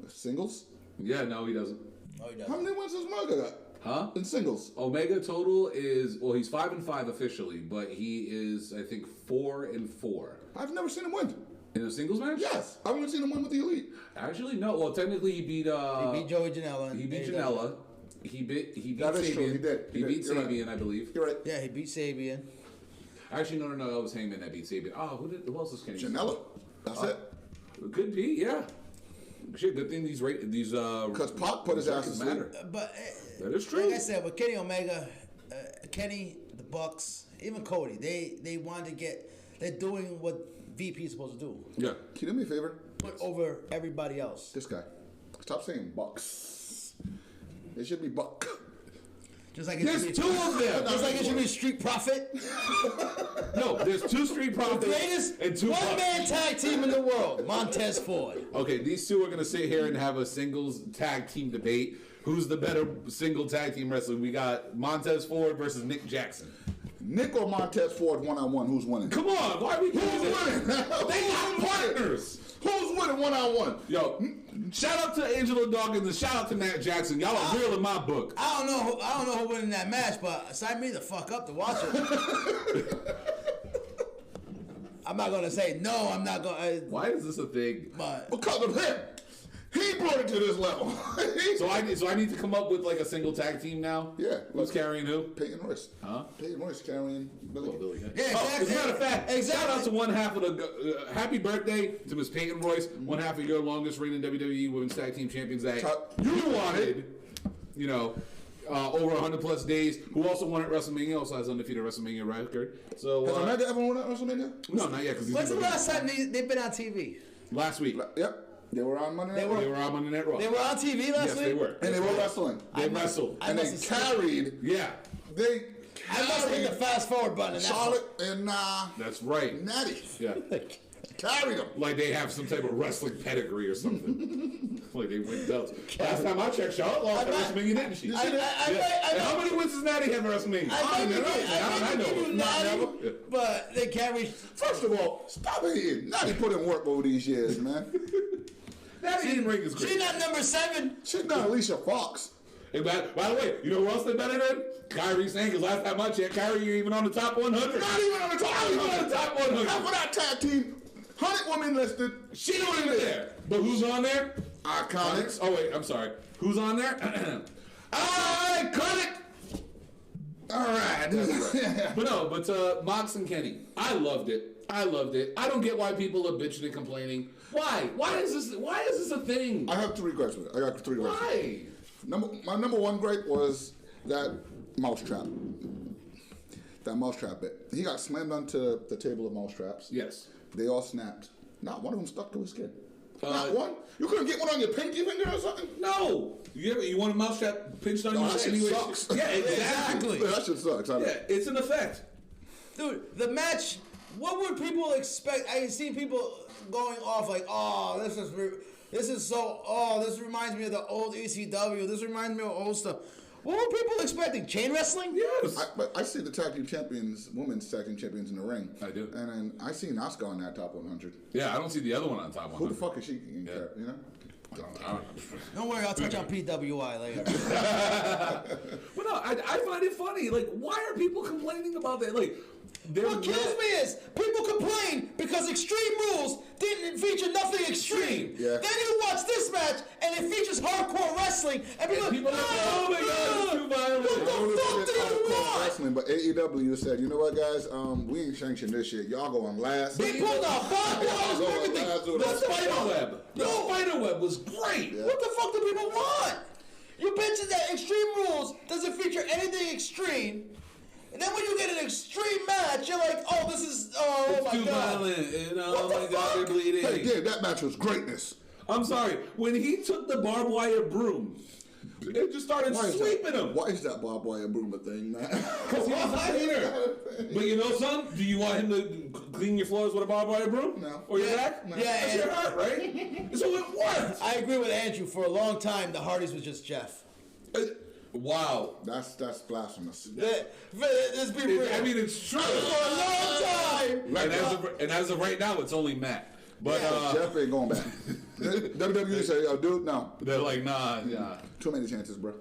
singles. Yeah, no, he doesn't. Oh, he How does. many wins has Omega got? Huh? In singles. Omega total is... Well, he's 5-5 officially, but he is, I think, 4-4. I've never seen him win. In a singles match? Yes. I've only seen him win with the Elite. Actually, no. Well, technically, he beat... He beat Joey Janela. He beat and Janela. He beat That is Sabian. true, he did. He beat You're right. Sabian, I believe. You're right. Yeah, he beat Sabian. Actually, no. That was Hangman that beat Sabian. Oh, who else is Kenny? Janela. That's it. Could be, yeah. Shit, good thing these Because Pac put his ass to sleep. matter. But That is true. like I said, with Kenny Omega, Kenny, the Bucks, even Cody, they wanted to get. They're doing what VP is supposed to do. Yeah. Can you do me a favor? Put over everybody else. This guy. Stop saying Bucks. It should be Buck. Just like There's should be, two of them. Just like it should be Street Profit. No, there's two Street Profits Greatest and two Bucks. one-man tag team in the world, Montez Ford. Okay, these two are gonna sit here and have a singles tag team debate. Who's the better single tag team wrestler? We got Montez Ford versus Nick Jackson. Nick or Montez Ford 1-on-1? Who's winning? Come on, why are we Who's winning? They got partners. Who's winning 1-on-1? Yo, shout out to Angelo Dawkins and shout out to Matt Jackson. Y'all are real in my book. I don't know who won in that match, but sign me the fuck up to watch it. I'm not gonna say no. I'm not gonna. Why is this a thing? But Because of him. He brought it to this level. So I need to come up with like a single tag team now. Yeah. Who's carrying who? Peyton Royce. Huh? Peyton Royce carrying Billy. yeah, Oh, as a matter of fact, Exactly. shout out to one half of the happy birthday to Miss Peyton Royce, one half of your longest reigning WWE Women's Tag Team Champions that you wanted, over 100 plus days. Who also won at WrestleMania, also has undefeated WrestleMania record. So Has Omega ever won at WrestleMania? no, not yet because when's the last time they've been on TV? last week Yep. They were on Monday Night They Raw. they were on Monday Night Raw. They were on TV last Yes, week. they were. And they were wrestling. They wrestled. I And they must have carried. Yeah, They I must have hit the fast forward button. And Charlotte and that's right. Natty. Yeah. Carried them. Like they have some type of wrestling pedigree or something. Like they win belts. Last time I checked, Charlotte lost at WrestleMania, didn't she? And how many wins does Natty have at WrestleMania? I know. Never. But they carried. First of all, stop hating. Natty put in work over these years, man. Natty in ring is She's great. not number 7. She's not Alicia Fox. Hey, by the way, you know who else they better than? Kyrie Sane, because last time I checked, Kyrie ain't even on the top 100. Not even on the top. Not even on the top 100. Half of that tag team, 100 women listed. She don't even there. But who's on there? Iconics. Oh, wait, I'm sorry. Who's on there? Iconic. All right. But Mox and Kenny, I loved it. I don't get why people are bitching and complaining. Why? Why is this a thing? I have 3 gripes with it. I got 3 gripes. Why? My number 1 gripe was that mousetrap. That mousetrap bit. He got slammed onto the table of mousetraps. Yes. They all snapped. Not one of them stuck to his skin. Uh, Not one. You couldn't get one on your pinky finger or something? No. You want a mousetrap pinched on No, your that shit anyway? sucks. Yeah, exactly. Yeah, that shit sucks. I know. Yeah, it's an effect. Dude, the match, what would people expect? I see people going off like, oh, this reminds me of the old ECW. This reminds me of old stuff. What were people expecting? Chain wrestling? Yes. But I see the tag team champions, women's tag team champions in the ring. I do. And then I seen Asuka on that top 100. Yeah, I don't see the other one on top 100. Who the fuck is she? You know? Don't worry, I'll touch on PWI later. But no, I find it funny. Like, why are people complaining about that? Like, What kills me is people complain because Extreme Rules didn't feature nothing extreme. Yeah. Then you watch this match and it features hardcore wrestling, and people people are like, oh my god, it's too violent. What the fuck do you want? Wrestling, but AEW said, you know what, guys? We ain't sanctioning this shit. Y'all going last. They pulled out barbed wires and everything. The spiderweb. The spiderweb was great. Yeah. What the fuck do people want? You mentioned that Extreme Rules doesn't feature anything extreme. And then when you get an extreme match, you're like, oh, this is, oh my Too god. violent. And What oh the my god, they're fuck? bleeding. Hey, Dave, that match was greatness. I'm sorry. When he took the barbed wire broom, they just started sweeping him. Why is that barbed wire broom a thing, man? Because he was a cleaner. But you know something? Do you want him to clean your floors with a barbed wire broom? No. Or your back? No. Yeah, That's and your heart, right? So it worked. I agree with Andrew. For a long time, the Hardys was just Jeff. Wow. That's blasphemous. Let's be real. I mean, it's true. For a long time. And as of right now, it's only Matt. But Jeff ain't going back. WWE say, yo, dude, no. they're like, nah. Too many chances, bro.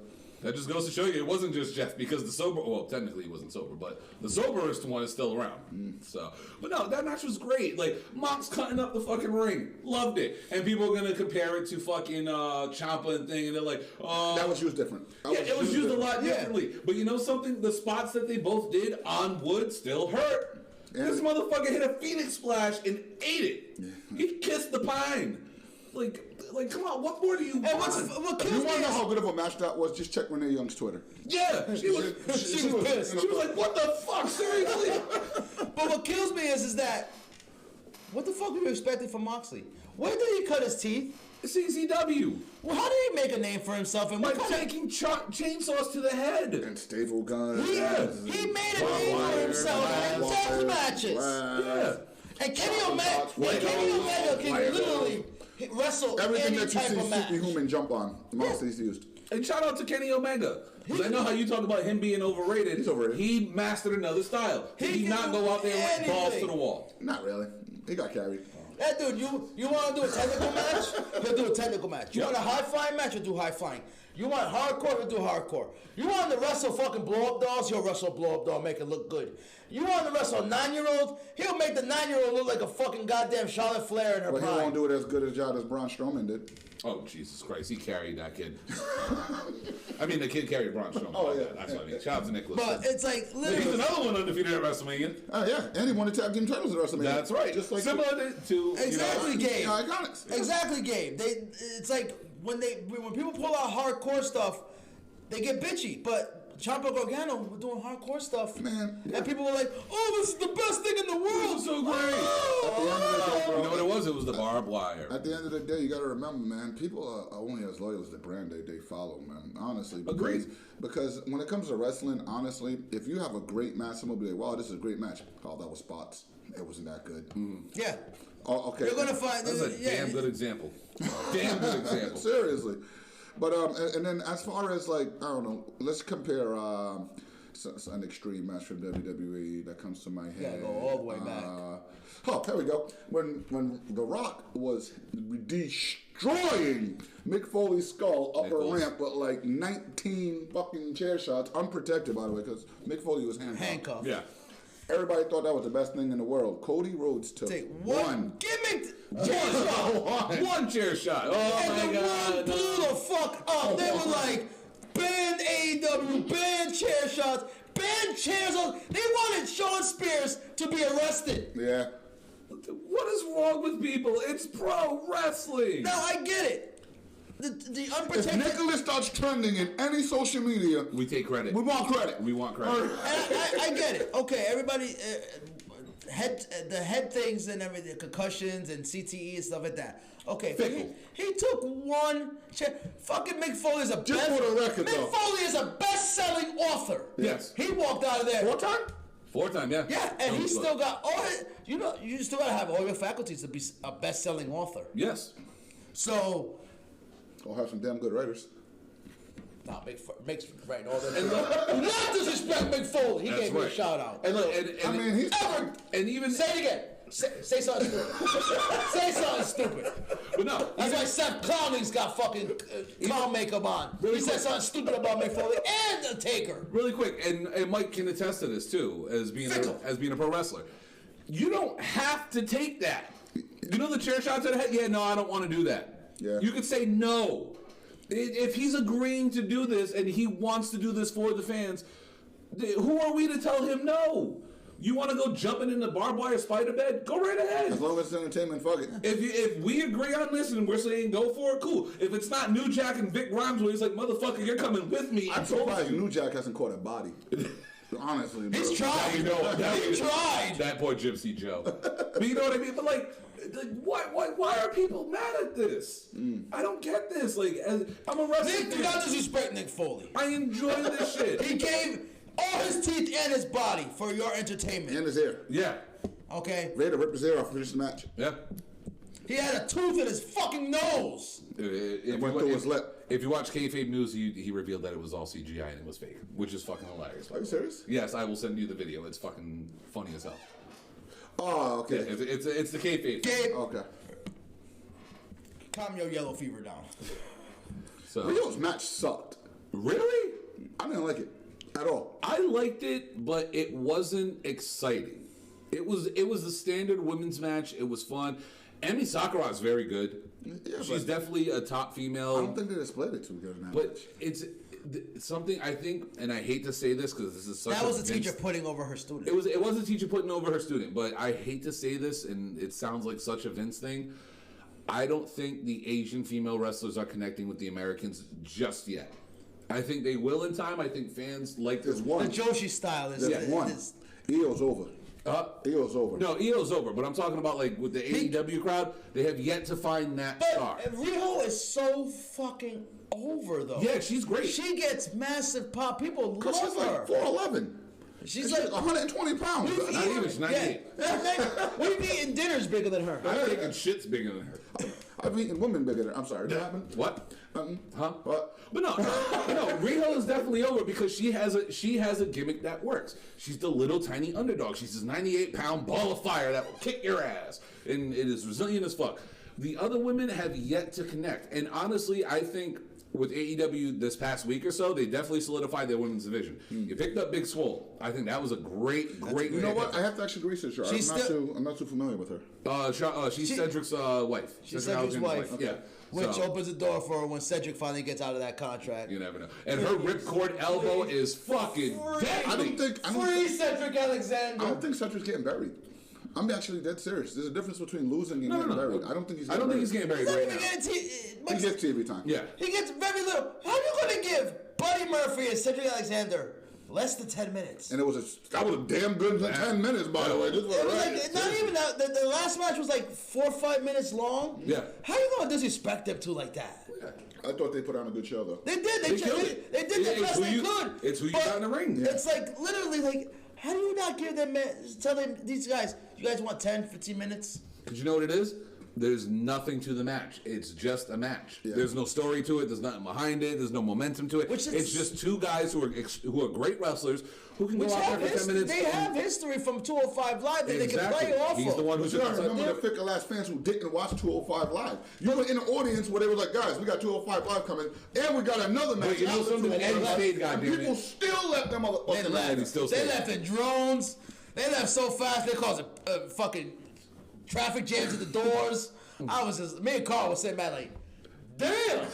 That just goes to show you it wasn't just Jeff, because the sober, well, technically he wasn't sober, but the soberest one is still around. So, but no, that match was great. Like, Mox cutting up the fucking ring. Loved it. And people are going to compare it to fucking Ciampa and thing, and they're like, That was used different. it was used a lot Yeah. differently. But you know something? The spots that they both did on wood still hurt. Yeah. This motherfucker hit a Phoenix splash and ate it. He kissed the pine. Like, come on, what more do you want? What If kills you me want to know is, how good of a match that was, just check Renee Young's Twitter. Yeah, she was pissed. She was like, what the fuck, seriously? but what kills me is that what the fuck were you expecting from Moxley? Where did he cut his teeth? CCW. Well, how did he make a name for himself? And By what kind of, taking chainsaws to the head. And staple guns. he made a name for himself in death matches. Yeah. And Kenny Omega can literally wrestle Everything any that you type see of match. Superhuman jump on, Moxley's used. And shout out to Kenny Omega. 'Cause I know how you talk about him being overrated. He's overrated. He mastered another style. He did can not do go out there and anything. balls to the wall. Not really. He got carried. That dude, you want to do a technical match? He'll do a technical match. You want a high flying match? He'll do high flying. You want hardcore? He'll do hardcore. You want him to wrestle fucking blow up dolls? He'll wrestle blow up doll, make it look good. You want him to wrestle a 9-year-old? He'll make the 9-year-old look like a fucking goddamn Charlotte Flair in her But he prime. won't do it as good a job as Braun Strowman did. Oh, Jesus Christ. He carried that kid. I mean, the kid carried Braun Strowman. Oh, yeah. That's what I mean. Shout out to Nicholas. But it's like He's literally. another one undefeated at WrestleMania. Oh, yeah. And he won the tag team titles at WrestleMania. That's right. Just like Similar to Exactly, you know, Gabe. the Iconics. Exactly, Gabe. It's like when people pull out hardcore stuff, they get bitchy. But Ciampa Gargano were doing hardcore stuff, Man, yeah. and people were like, "Oh, this is the best thing in the world." This is so great. Oh. You know what it was? It was the barbed wire. At the end of the day, you got to remember, man, people are only as loyal as the brand they follow, man. Honestly. Agreed. Because when it comes to wrestling, honestly, if you have a great match, someone will be like, wow, this is a great match. Oh, that was spots. It wasn't that good. Yeah, Oh, okay. you're gonna find. That's a damn good example. Damn good example. Seriously. But and then as far as like, I don't know, let's compare an extreme match from WWE that comes to my head. Yeah, go all the way back. Oh, here we go. When The Rock was destroying Mick Foley's skull up a Nichols. ramp with like 19 fucking chair shots, unprotected by the way, because Mick Foley was handcuffed. Yeah. Everybody thought that was the best thing in the world. Cody Rhodes took Take one. gimmick chair shot, One chair shot. Oh and my the one God. blew the fuck up. They were like, ban AEW, ban chair shots, ban chairs. They wanted Sean Spears to be arrested. Yeah. What is wrong with people? It's pro wrestling. Now I get it. The If unprotected. Nicholas starts trending in any social media, We take credit. we want credit. We want credit. I get it. Okay, everybody, the head things and everything, concussions and CTE and stuff like that. Okay, but he took one chair. Fucking Mick Foley is a Just for the record, Mick though. Foley is a best-selling author. Yes. He walked out of there. 4 time? 4 time, yeah. Yeah, and he Look. still got all his, you still gotta have all your faculties to be a best-selling author. Yes. So I'll have some damn good writers. Nah, Mick's right. All that. Do not disrespect Mick Foley. He gave me a shout out. And look, I mean, he's and even Say it again. Say something stupid. Say something stupid. but no, That's why Seth Clowney's got fucking clown makeup on. He said something stupid about Mick Foley and the Taker. really quick, and Mike can attest to this too, as being a pro wrestler. You don't have to take that. You know the chair shot to the head? Yeah, no, I don't want to do that. Yeah. You could say no. If he's agreeing to do this and he wants to do this for the fans, who are we to tell him no? You want to go jumping in the barbed wire spider bed? Go right ahead. as long as it's entertainment, fuck it. If we agree on this and we're saying go for it, cool. If it's not New Jack and Vic Grimes where he's like, motherfucker, you're coming with me. I'm surprised New Jack hasn't caught a body. Honestly, bro. He's tried. You know, He tried. That poor Gypsy Joe. But you know what I mean? But like why are people mad at this? I don't get this. Like, I'm a wrestler. Nick, do not disrespect Nick Foley. I enjoy this shit. He gave all his teeth and his body for your entertainment. And his ear. Yeah. Okay? Ready to rip his ear off, finish the match. Yeah. He had a tooth in his fucking nose. If went through his lip. If you watch Kayfabe News, he revealed that it was all CGI and it was fake, which is fucking hilarious. Are you serious? Yes, I will send you the video. It's fucking funny as hell. Oh, okay. Yeah, it's the Kayfabe. Gabe, Okay. calm your yellow fever down. So Rio's match sucked. really, I didn't like it at all. I liked it, but it wasn't exciting. It was the standard women's match. It was fun. Emi Sakura is very good. Yeah, She's but definitely a top female. I don't think they displayed it too good in that But match. it's something I think, and I hate to say this because this is such That a was the Vince- teacher putting over her student. It was a teacher putting over her student, but I hate to say this, and it sounds like such a Vince thing. I don't think the Asian female wrestlers are connecting with the Americans just yet. I think they will in time. I think fans like There's this. The one. Joshi style is There's one. is- Io's over. Io's over. No, EO's over, but I'm talking about like with the AEW crowd, they have yet to find that star. But Riho is so fucking over though. Yeah, she's great. She gets massive pop. People Because love she's like her. 4'11". She's She's like 120 pounds. Not even, she's 98. We've eaten dinners bigger than her. I'm thinking shit's bigger than her. I've eaten women bigger than. I'm sorry. What happened? What? Huh? What? But no, Riho is definitely over because she has a gimmick that works. She's the little tiny underdog. She's this 98-pound ball of fire that will kick your ass, and it is resilient as fuck. The other women have yet to connect, and honestly, I think with AEW this past week or so, they definitely solidified their women's division. You picked up Big Swole. I think that was a great. You know what? I have to actually research her. She's I'm not too familiar with her. She's Cedric's wife. She's Cedric Cedric's Alexander's wife. Yeah. Which So, opens the door for her when Cedric finally gets out of that contract. you never know. And her ripcord elbow is fucking deadly. Free Cedric Alexander. I don't think Cedric's getting buried. I'm actually dead serious. There's a difference between losing and No. getting buried. I don't think he's. I don't think he's getting buried He's not right even now. getting He gets TV time. Yeah. He gets very little. How are you going to give Buddy Murphy and Cedric Alexander less than 10 minutes? And that was a damn good 10 minutes, by the way. This was It was right. like, not even that. The last match was like 4 or 5 minutes long. Yeah. How you going to disrespect them two like that? I thought they put on a good show though. They did. They killed it. They did the It's best who they you- could. it's who you But got in the ring. It's like literally like, how do you not give them? Tell them these guys. You guys want 10, 15 minutes? Because you know what it is? There's nothing to the match. It's just a match. Yeah. There's no story to it. There's nothing behind it. There's no momentum to it. Which is- It's just two guys who are great wrestlers who can Which go out have there for 10 minutes. they have history from 205 Live that they can Exactly. play off He's of. the one But who's you gotta remember the fickle ass fans who didn't watch 205 Live. You were in the audience where they were like, guys, we got 205 Live coming, and we got another match. you know after something? 205 Eddie Live, stayed, and goddamn people it. still left them They motherfucking left. he still They stayed. left the drones. They left so fast they caused a fucking traffic jams at the doors. I was just, me and Carl was sitting back like, damn,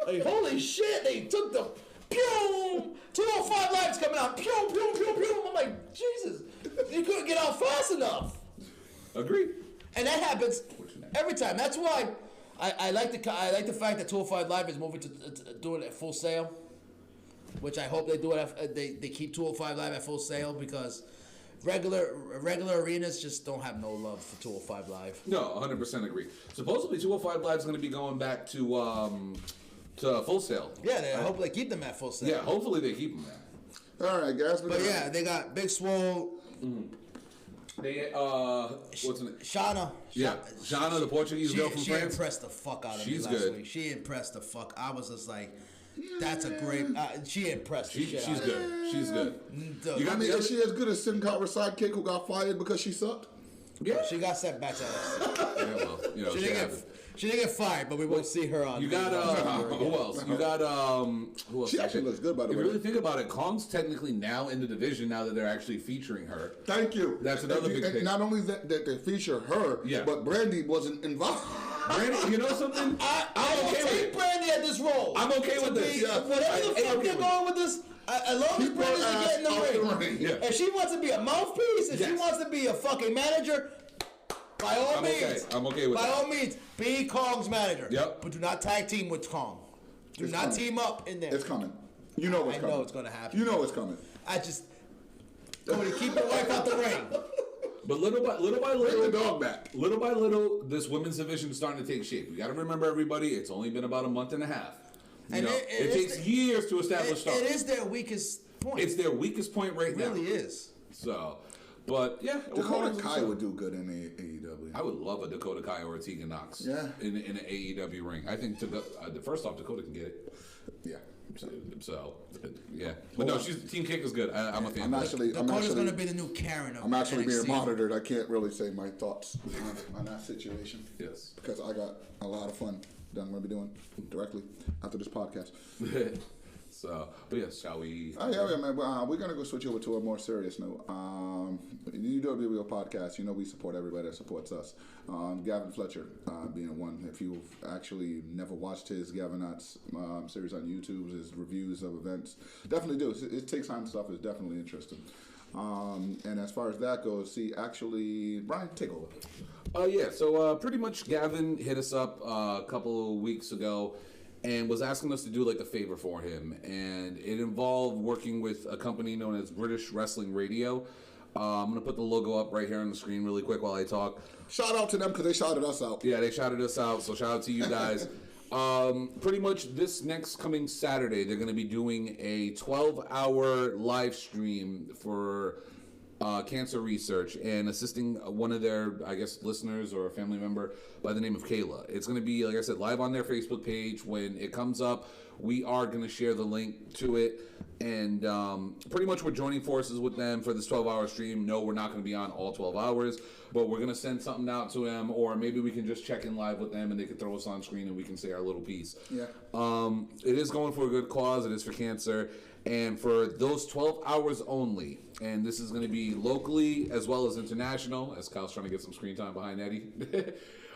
like holy shit! They took the pew 205 Live's coming out. Pew pew pew pew. I'm like, Jesus, you couldn't get out fast enough. Agreed. And that happens every time. That's why I like the fact that 205 Live is moving to doing it at Full Sail, which I hope they do it. They keep 205 Live at Full Sail because regular arenas just don't have no love for 205 Live. No, 100% agree. Supposedly 205 Live is going to be going back to Full Sail. Yeah, I hope they keep them at Full Sail. Yeah, hopefully they keep them there. All right, guys. But yeah, they got Big Swole, They what's the name? Shauna. Yeah, Shauna, the Portuguese girl from she France. impressed the fuck out of She's me last good. week. She impressed the fuck. I was just like, That's a great. She impressed. the shit She's out of me. good. She's good. Dude, You got I mean, the is she as good as Sin Cutler's sidekick who got fired because she sucked? yeah. She got sent back to us. Yeah, well, you know, She shit didn't happens. get fired, but we won't see her on. You got who else? You got who else? She actually looks good, by the If way. you really think about it, Kong's technically now in the division now that they're actually featuring her. Thank you. That's another big And thing. not only that they feature her, Yeah. but Brandy wasn't involved. Brandy, you know something? I'm okay with Brandy at this role. I'm okay To with this. be- Yeah. Whatever the I'm fuck okay they're with going with this, as long as Keep her Brandy's ass getting out the the ring. ring. Yeah. If she wants to be a mouthpiece, if she Yes. wants to be a fucking manager, by all I'm means. okay. I'm okay with by that. all means, be Kong's manager. Yep. But do not tag team with Kong. Do It's not coming. team up in there. It's coming. You know what's I coming. know it's gonna happen. You know it's coming. I just. Cody, keep your wife out the ring. But little by Bring the little, dog back. little by little, this women's division is starting to take shape. You got to remember, everybody, it's only been about a month and a half. You And know, it it is takes the- years to establish stars. It is their weakest point. It's their weakest point right It now. really is. So, but yeah, Dakota overall, Kai would do good in AEW. I would love a Dakota Kai or a Tegan Knox. Yeah. In an AEW ring. I think first off, Dakota can get it. Yeah. So yeah. But no, Team Kick is good. I'm a fan. I'm of it. actually, Dakota's gonna be the new Karen of I'm actually being NXT. monitored. I can't really say my thoughts on that situation. Yes. Because I got a lot of fun that I'm going to be doing directly after this podcast. So, but yes, shall we? Oh, yeah, man. We're going to go switch over to a more serious note. The UWO podcast, you know we support everybody that supports us. Gavin Fletcher being one. If you've actually never watched his Gavin Knotts series on YouTube, his reviews of events, definitely do. It takes time stuff. Is definitely interesting. And as far as that goes, Brian, take over. Yeah, so pretty much Gavin hit us up a couple of weeks ago and was asking us to do like a favor for him. And it involved working with a company known as British Wrestling Radio. I'm going to put the logo up right here on the screen really quick while I talk. Shout out to them because they shouted us out. Yeah, they shouted us out, so shout out to you guys. Pretty much this next coming Saturday, they're going to be doing a 12-hour live stream for cancer research and assisting one of their, I guess, listeners or a family member by the name of Kayla. It's going to be, like I said, live on their Facebook page. When it comes up, we are going to share the link to it. And pretty much we're joining forces with them for this 12-hour stream. No, we're not going to be on all 12 hours, but we're going to send something out to them, or maybe we can just check in live with them and they can throw us on screen and we can say our little piece. Yeah. It is going for a good cause. It is for cancer. And for those 12 hours only, and this is going to be locally as well as international, as Kyle's trying to get some screen time behind Eddie.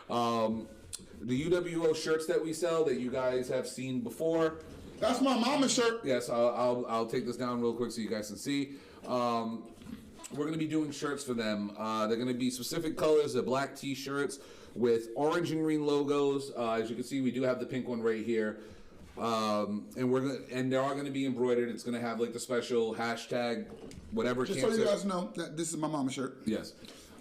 The UWO shirts that we sell that you guys have seen before. That's my mama's shirt. Yes, I'll take this down real quick so you guys can see. We're going to be doing shirts for them. They're going to be specific colors. They're black T-shirts with orange and green logos. As you can see, we do have the pink one right here. And they're all going to be embroidered. It's going to have like the special hashtag, whatever. Just cancer. so you guys know, that this is my mama's shirt. Yes.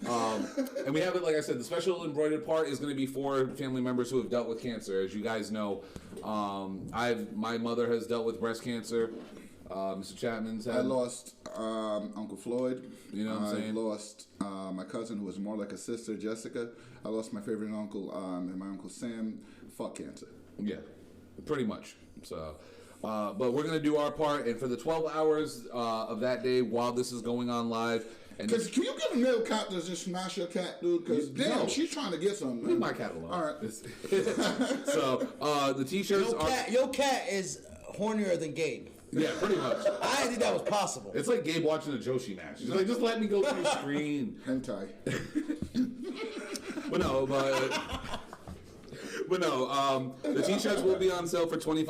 And we have it, like I said, the special embroidered part is going to be for family members who have dealt with cancer. As you guys know, my mother has dealt with breast cancer. Mr. Chapman's had. I lost Uncle Floyd. You know what I'm saying? I lost my cousin, who was more like a sister, Jessica. I lost my favorite uncle, and my Uncle Sam. Fuck cancer. Yeah, pretty much. So, but we're going to do our part. And for the 12 hours of that day while this is going on live. Because can you get a male cat to just smash your cat, dude? Because damn, No. she's trying to get something. Leave my cat alone. All right. So, the T-shirts are. Your cat is hornier than Gabe. Yeah, pretty much. I didn't think that was possible. It's like Gabe watching a Joshi match. He's like, just let me go through the screen. Hentai. But no, the T-shirts will be on sale for $25.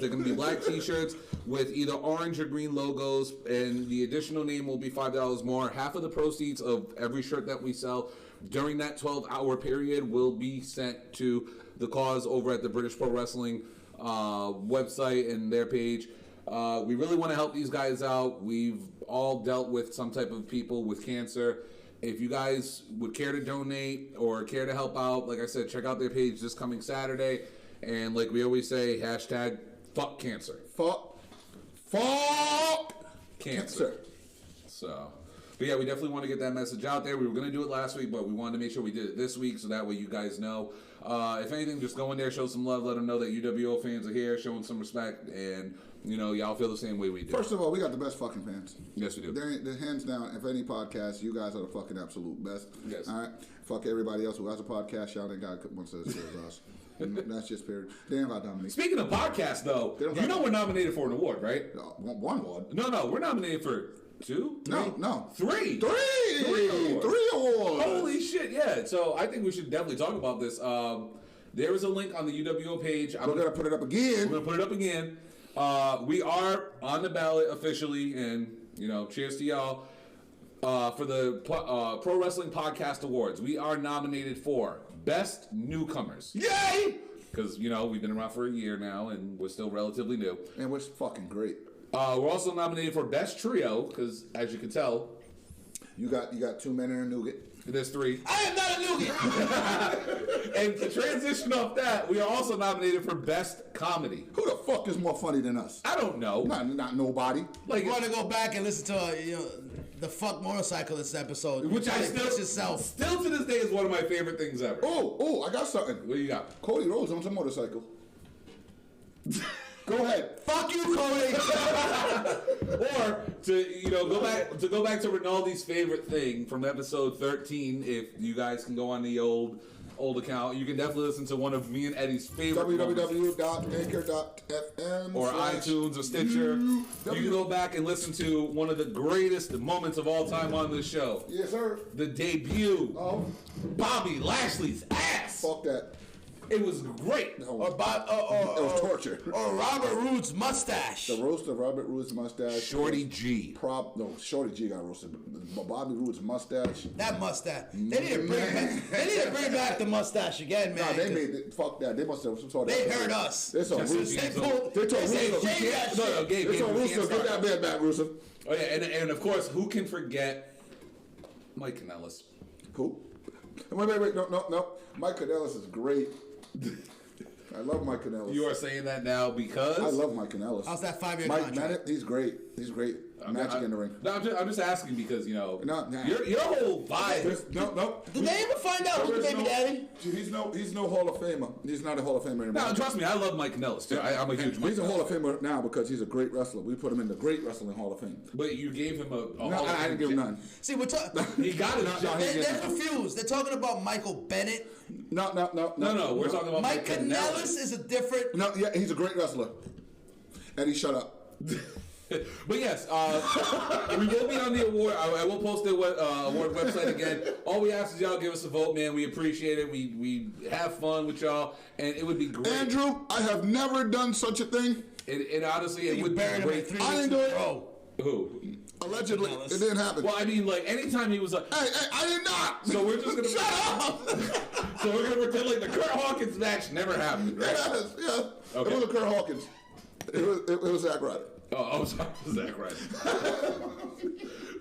They're going to be black T-shirts with either orange or green logos, and the additional name will be $5 more. Half of the proceeds of every shirt that we sell during that 12-hour period will be sent to the cause over at the British Pro Wrestling website and their page. We really want to help these guys out. We've all dealt with some type of people with cancer. If you guys would care to donate or care to help out, like I said, check out their page this coming Saturday. And like we always say, hashtag fuck cancer. Fuck Cancer. So, But yeah, we definitely want to get that message out there. We were going to do it last week, but we wanted to make sure we did it this week, so that way you guys know. If anything, just go in there, show some love, let them know that UWO fans are here, showing some respect, and y'all feel the same way we do. First of all, we got the best fucking fans. Yes, we do. They're hands down, if any podcast, you guys are the fucking absolute best. Yes. All right? Fuck everybody else who has a podcast. Y'all ain't got one says us. That's just period. They ain't got Dominique. Speaking of podcasts, though, you know we're nominated for an award, right? One award. No, we're nominated for 2? 3? No. 3. 3 awards. Holy shit, yeah. So I think we should definitely talk about this. There is a link on the UWO page. We're going to put it up again. We're going to put it up again. We are on the ballot officially, and, cheers to y'all. For the Pro Wrestling Podcast Awards, we are nominated for Best Newcomers. Yay! Because, we've been around for a year now, and we're still relatively new. And we're fucking great. We're also nominated for Best Trio, because, as you can tell, you got 2 men and a nougat. There's 3. I am not a nougat. And to transition off that, we are also nominated for Best Comedy. Who the fuck is more funny than us? I don't know. Not nobody. Like, You want to go back and listen to the fuck motorcyclist episode, which I still to this day is one of my favorite things ever. Oh, I got something. What do you got? Cody Rhodes owns a motorcycle. Go ahead. Fuck you, Cody. Or to go back to Rinaldi's favorite thing from episode 13. If you guys can go on the old account, you can definitely listen to one of me and Eddie's favorite www.anchor.fm or iTunes or Stitcher. You can go back and listen to one of the greatest moments of all time on this show. Yes, sir. The debut. Oh, Bobby Lashley's ass. fuck that. It was great. No. It was torture. Or Robert Roode's mustache. The roast of Robert Roode's mustache. Shorty G. Shorty G got roasted. But Bobby Roode's mustache. That mustache. They need to bring back the mustache again, man. Nah, they made it. Fuck that. They must have some sort of. They heard us. They told Russo. They Russo. said, Gabe. They told Russo, get that man back, Russo. Oh yeah, and of course, who can forget Mike Kanellis? Who? Wait. No. Mike Kanellis is great. I love Mike Kanellis. You are saying that now because I love Mike Kanellis. How's that 5-year Mike contract? Bennett, he's great. Magic in the ring. No, I'm just asking because your whole vibe. No. Did they ever find out who's the baby daddy? He's no Hall of Famer. He's not a Hall of Famer anymore. No, trust me, I love Mike Kanellis too. I'm a huge Mike. He's a Hall of Famer now because he's a great wrestler. We put him in the Great Wrestling Hall of Fame. But you gave him a No, I didn't give him none. See, we're talking. He got it. They're confused. They're talking about Michael Bennett. No. We're talking about Mike Kanellis is a different. No, yeah, he's a great wrestler. Eddie, shut up. But yes, we will be on the award. I will post the award website again. All we ask is y'all give us a vote, man. We appreciate it. We have fun with y'all, and it would be great. Andrew, I have never done such a thing. It honestly, it would be buried him in great. 3 I weeks didn't do in a it. row. Who? Allegedly, Kanellis. it didn't happen. Well, I mean, like anytime he was like, Hey, I did not. so we're just gonna Shut up. So we're gonna pretend like the Kurt Hawkins match never happened, right? Yes, yeah. Okay. It wasn't Kurt Hawkins. It was Zack Ryder. Oh, I'm sorry, Zach Ryder.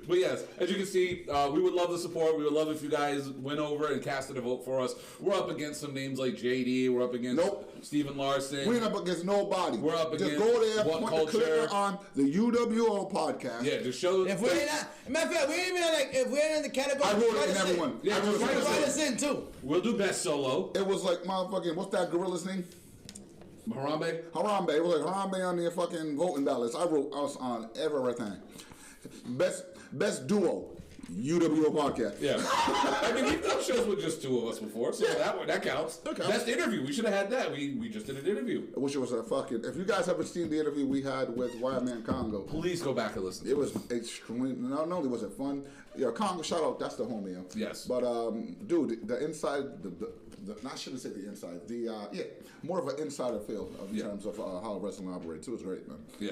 But yes, as you can see, we would love the support. We would love if you guys went over and casted a vote for us. We're up against some names like JD. We're up against Steven Larson. We ain't up against nobody. We're up Just against go there, What point Culture. the clicker on the UWO podcast. Yeah, just show. If we ain't matter of fact, we ain't even if we ain't in the category. I wrote write it in us everyone. Yeah, I just wrote it write in us Write everyone. us in too. We'll do best solo. It was like motherfucking, what's that gorilla's name? Harambe. Harambe. It was like Harambe on the fucking voting ballots. I was on everything. Best duo, UWO podcast. Yeah. I mean, we've done shows with just 2 of us before, so that counts. That counts. Best interview. We should have had that. We just did an interview. I wish it was a fucking. If you guys haven't seen the interview we had with Wireman Congo, Please go back and listen. it was extreme. Not only was it fun, Congo, shout out, that's the homie. Yes. But dude, the inside, I shouldn't say the inside. More of an insider feel in terms of how wrestling operates. It was great, man. Yeah.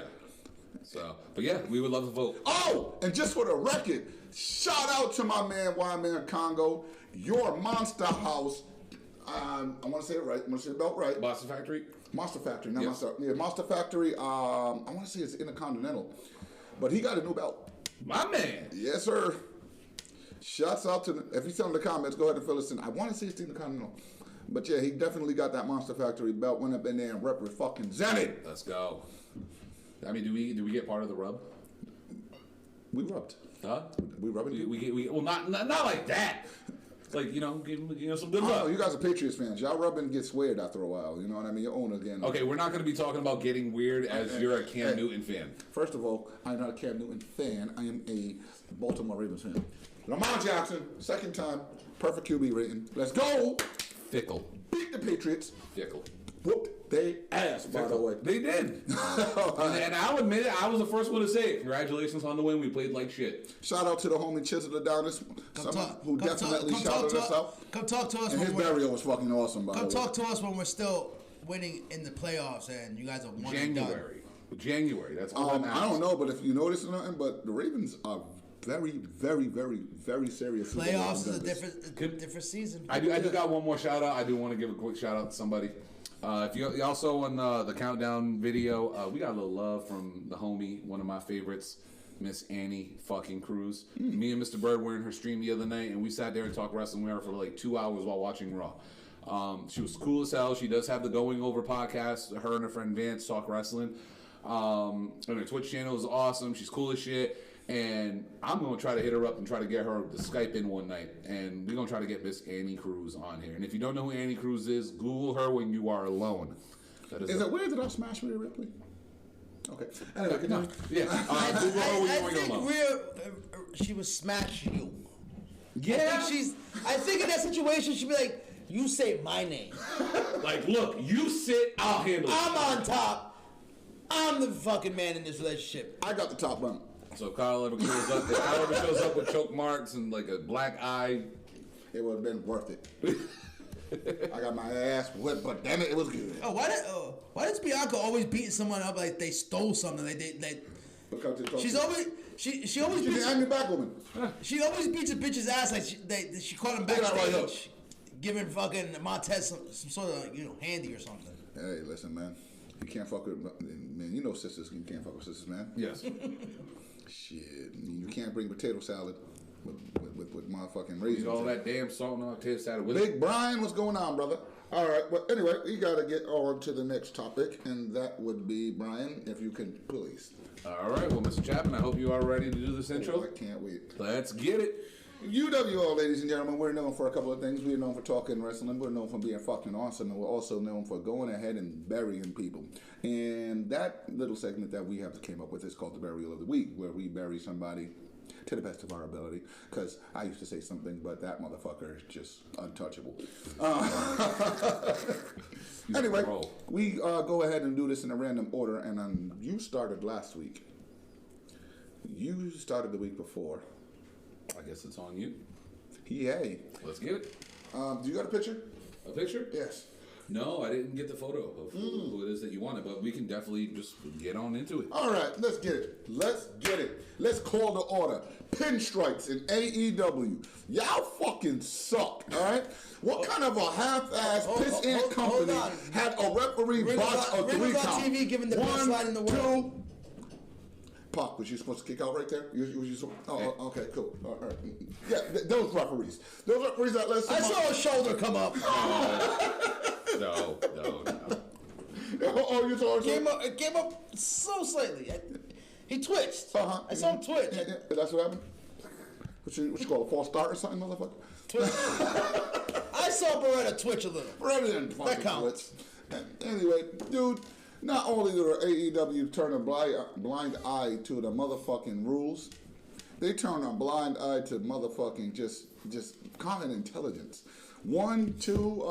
So, but yeah, we would love to vote. Oh, and just for the record, shout out to my man Wireman Congo, your Monster House. I want to say it right. I want to say it about right. Monster Factory. Monster Factory, not Yeah. Monster. Yeah, Monster Factory. I want to say it's Intercontinental, but he got a new belt. My man. Yes, sir. Shouts out to if he's in the comments, go ahead and fill us in. I want to say it's Intercontinental, but yeah, he definitely got that Monster Factory belt. Went up in there and represented. Let's go. I mean, do we get part of the rub? We rubbed. Huh? We rubbing. We well, not like that. Like, you know, give him some good luck. Oh, you guys are Patriots fans. Y'all rubbing gets weird after a while. You know what I mean? Your owner again. Okay, we're not going to be talking about getting weird as you're a Cam Newton fan. First of all, I'm not a Cam Newton fan. I am a Baltimore Ravens fan. Lamar Jackson, second time, perfect QB rating. Let's go. Fickle. Beat the Patriots. Fickle. Whooped they ass, by the way. They did. And I'll admit it, I was the first one to say it. Congratulations on the win. We played like shit. Shout out to the homie Chisel Adonis, someone who definitely shouted us out. Come talk to us. And his burial was fucking awesome, by the way. Come talk to us when we're still winning in the playoffs and you guys are one and done. January. That's all that matters. I don't know, but if you notice or nothing, but the Ravens are very, very, very, very serious. Playoffs is a different season. I do got one more shout out. I do want to give a quick shout out to somebody. If you also on the countdown video, we got a little love from the homie, one of my favorites, Miss Annie fucking Cruz. Me and Mr. Bird were in her stream the other night, and we sat there and talked wrestling with her for like 2 hours while watching Raw. She was cool as hell. She does have the Going Over podcast. Her and her friend Vance talk wrestling. And her Twitch channel is awesome. She's cool as shit. And I'm going to try to hit her up and try to get her to Skype in one night. And we're going to try to get Miss Annie Cruz on here. And if you don't know who Annie Cruz is, Google her when you are alone. Is it weird that I smashed Rhea Ripley? Okay. Anyway, good night. Yeah. Google her when you are alone. She would smash you. Yeah. I think in that situation, she'd be like, you say my name. Like, look, you sit, I'll handle it. I'm on top. I'm the fucking man in this relationship. I got the top run. So if Kyle ever shows up with choke marks and like a black eye, it would have been worth it. I got my ass whipped, but damn it was good. Oh, why does Bianca always beating someone up like they stole something? She's always she always beats. I'm your back woman. She always beats a bitch's ass like she caught him backstage, giving fucking Montez some sort of handy or something. Hey, listen, man. You can't fuck with man. You know sisters. You can't fuck with sisters, man. Yes. Shit, you can't bring potato salad with motherfucking raisins. Eat all that damn salt and all potato salad with Big Brian, what's going on, brother? All right, well, anyway, we got to get on to the next topic, and that would be, Brian, if you can, please. All right, well, Mr. Chapman, I hope you are ready to do this intro. I can't wait. Let's get it. UWO, ladies and gentlemen, we're known for a couple of things. We're known for talking wrestling. We're known for being fucking awesome. And we're also known for going ahead and burying people. And that little segment that we have came up with is called the Burial of the Week, where we bury somebody to the best of our ability. Because I used to say something, but that motherfucker is just untouchable. Anyway, we go ahead and do this in a random order. And you started last week. You started the week before. I guess it's on you. Yay. Let's get it. Do you got a picture? A picture? Yes. No, I didn't get the photo of who it is that you wanted, but we can definitely just get on into it. All right, let's get it. Let's call the order. Pinstripes in AEW. Y'all fucking suck, all right? What kind of a half-ass piss-ant company had a referee botch a 3 count? TV giving the best line in the world. 2. Pac, was you supposed to kick out right there? Okay, cool. All right. Yeah, those referees that let I saw a shoulder come up. No. Oh, you saw it? It came up so slightly. He twitched. I saw him twitch. Yeah, that's what happened? What you call a false start or something, motherfucker? I saw Beretta twitch a little. Beretta didn't fucking twitch. Anyway, dude. Not only did AEW turn a blind eye to the motherfucking rules, they turn a blind eye to motherfucking just common intelligence. 1, 2,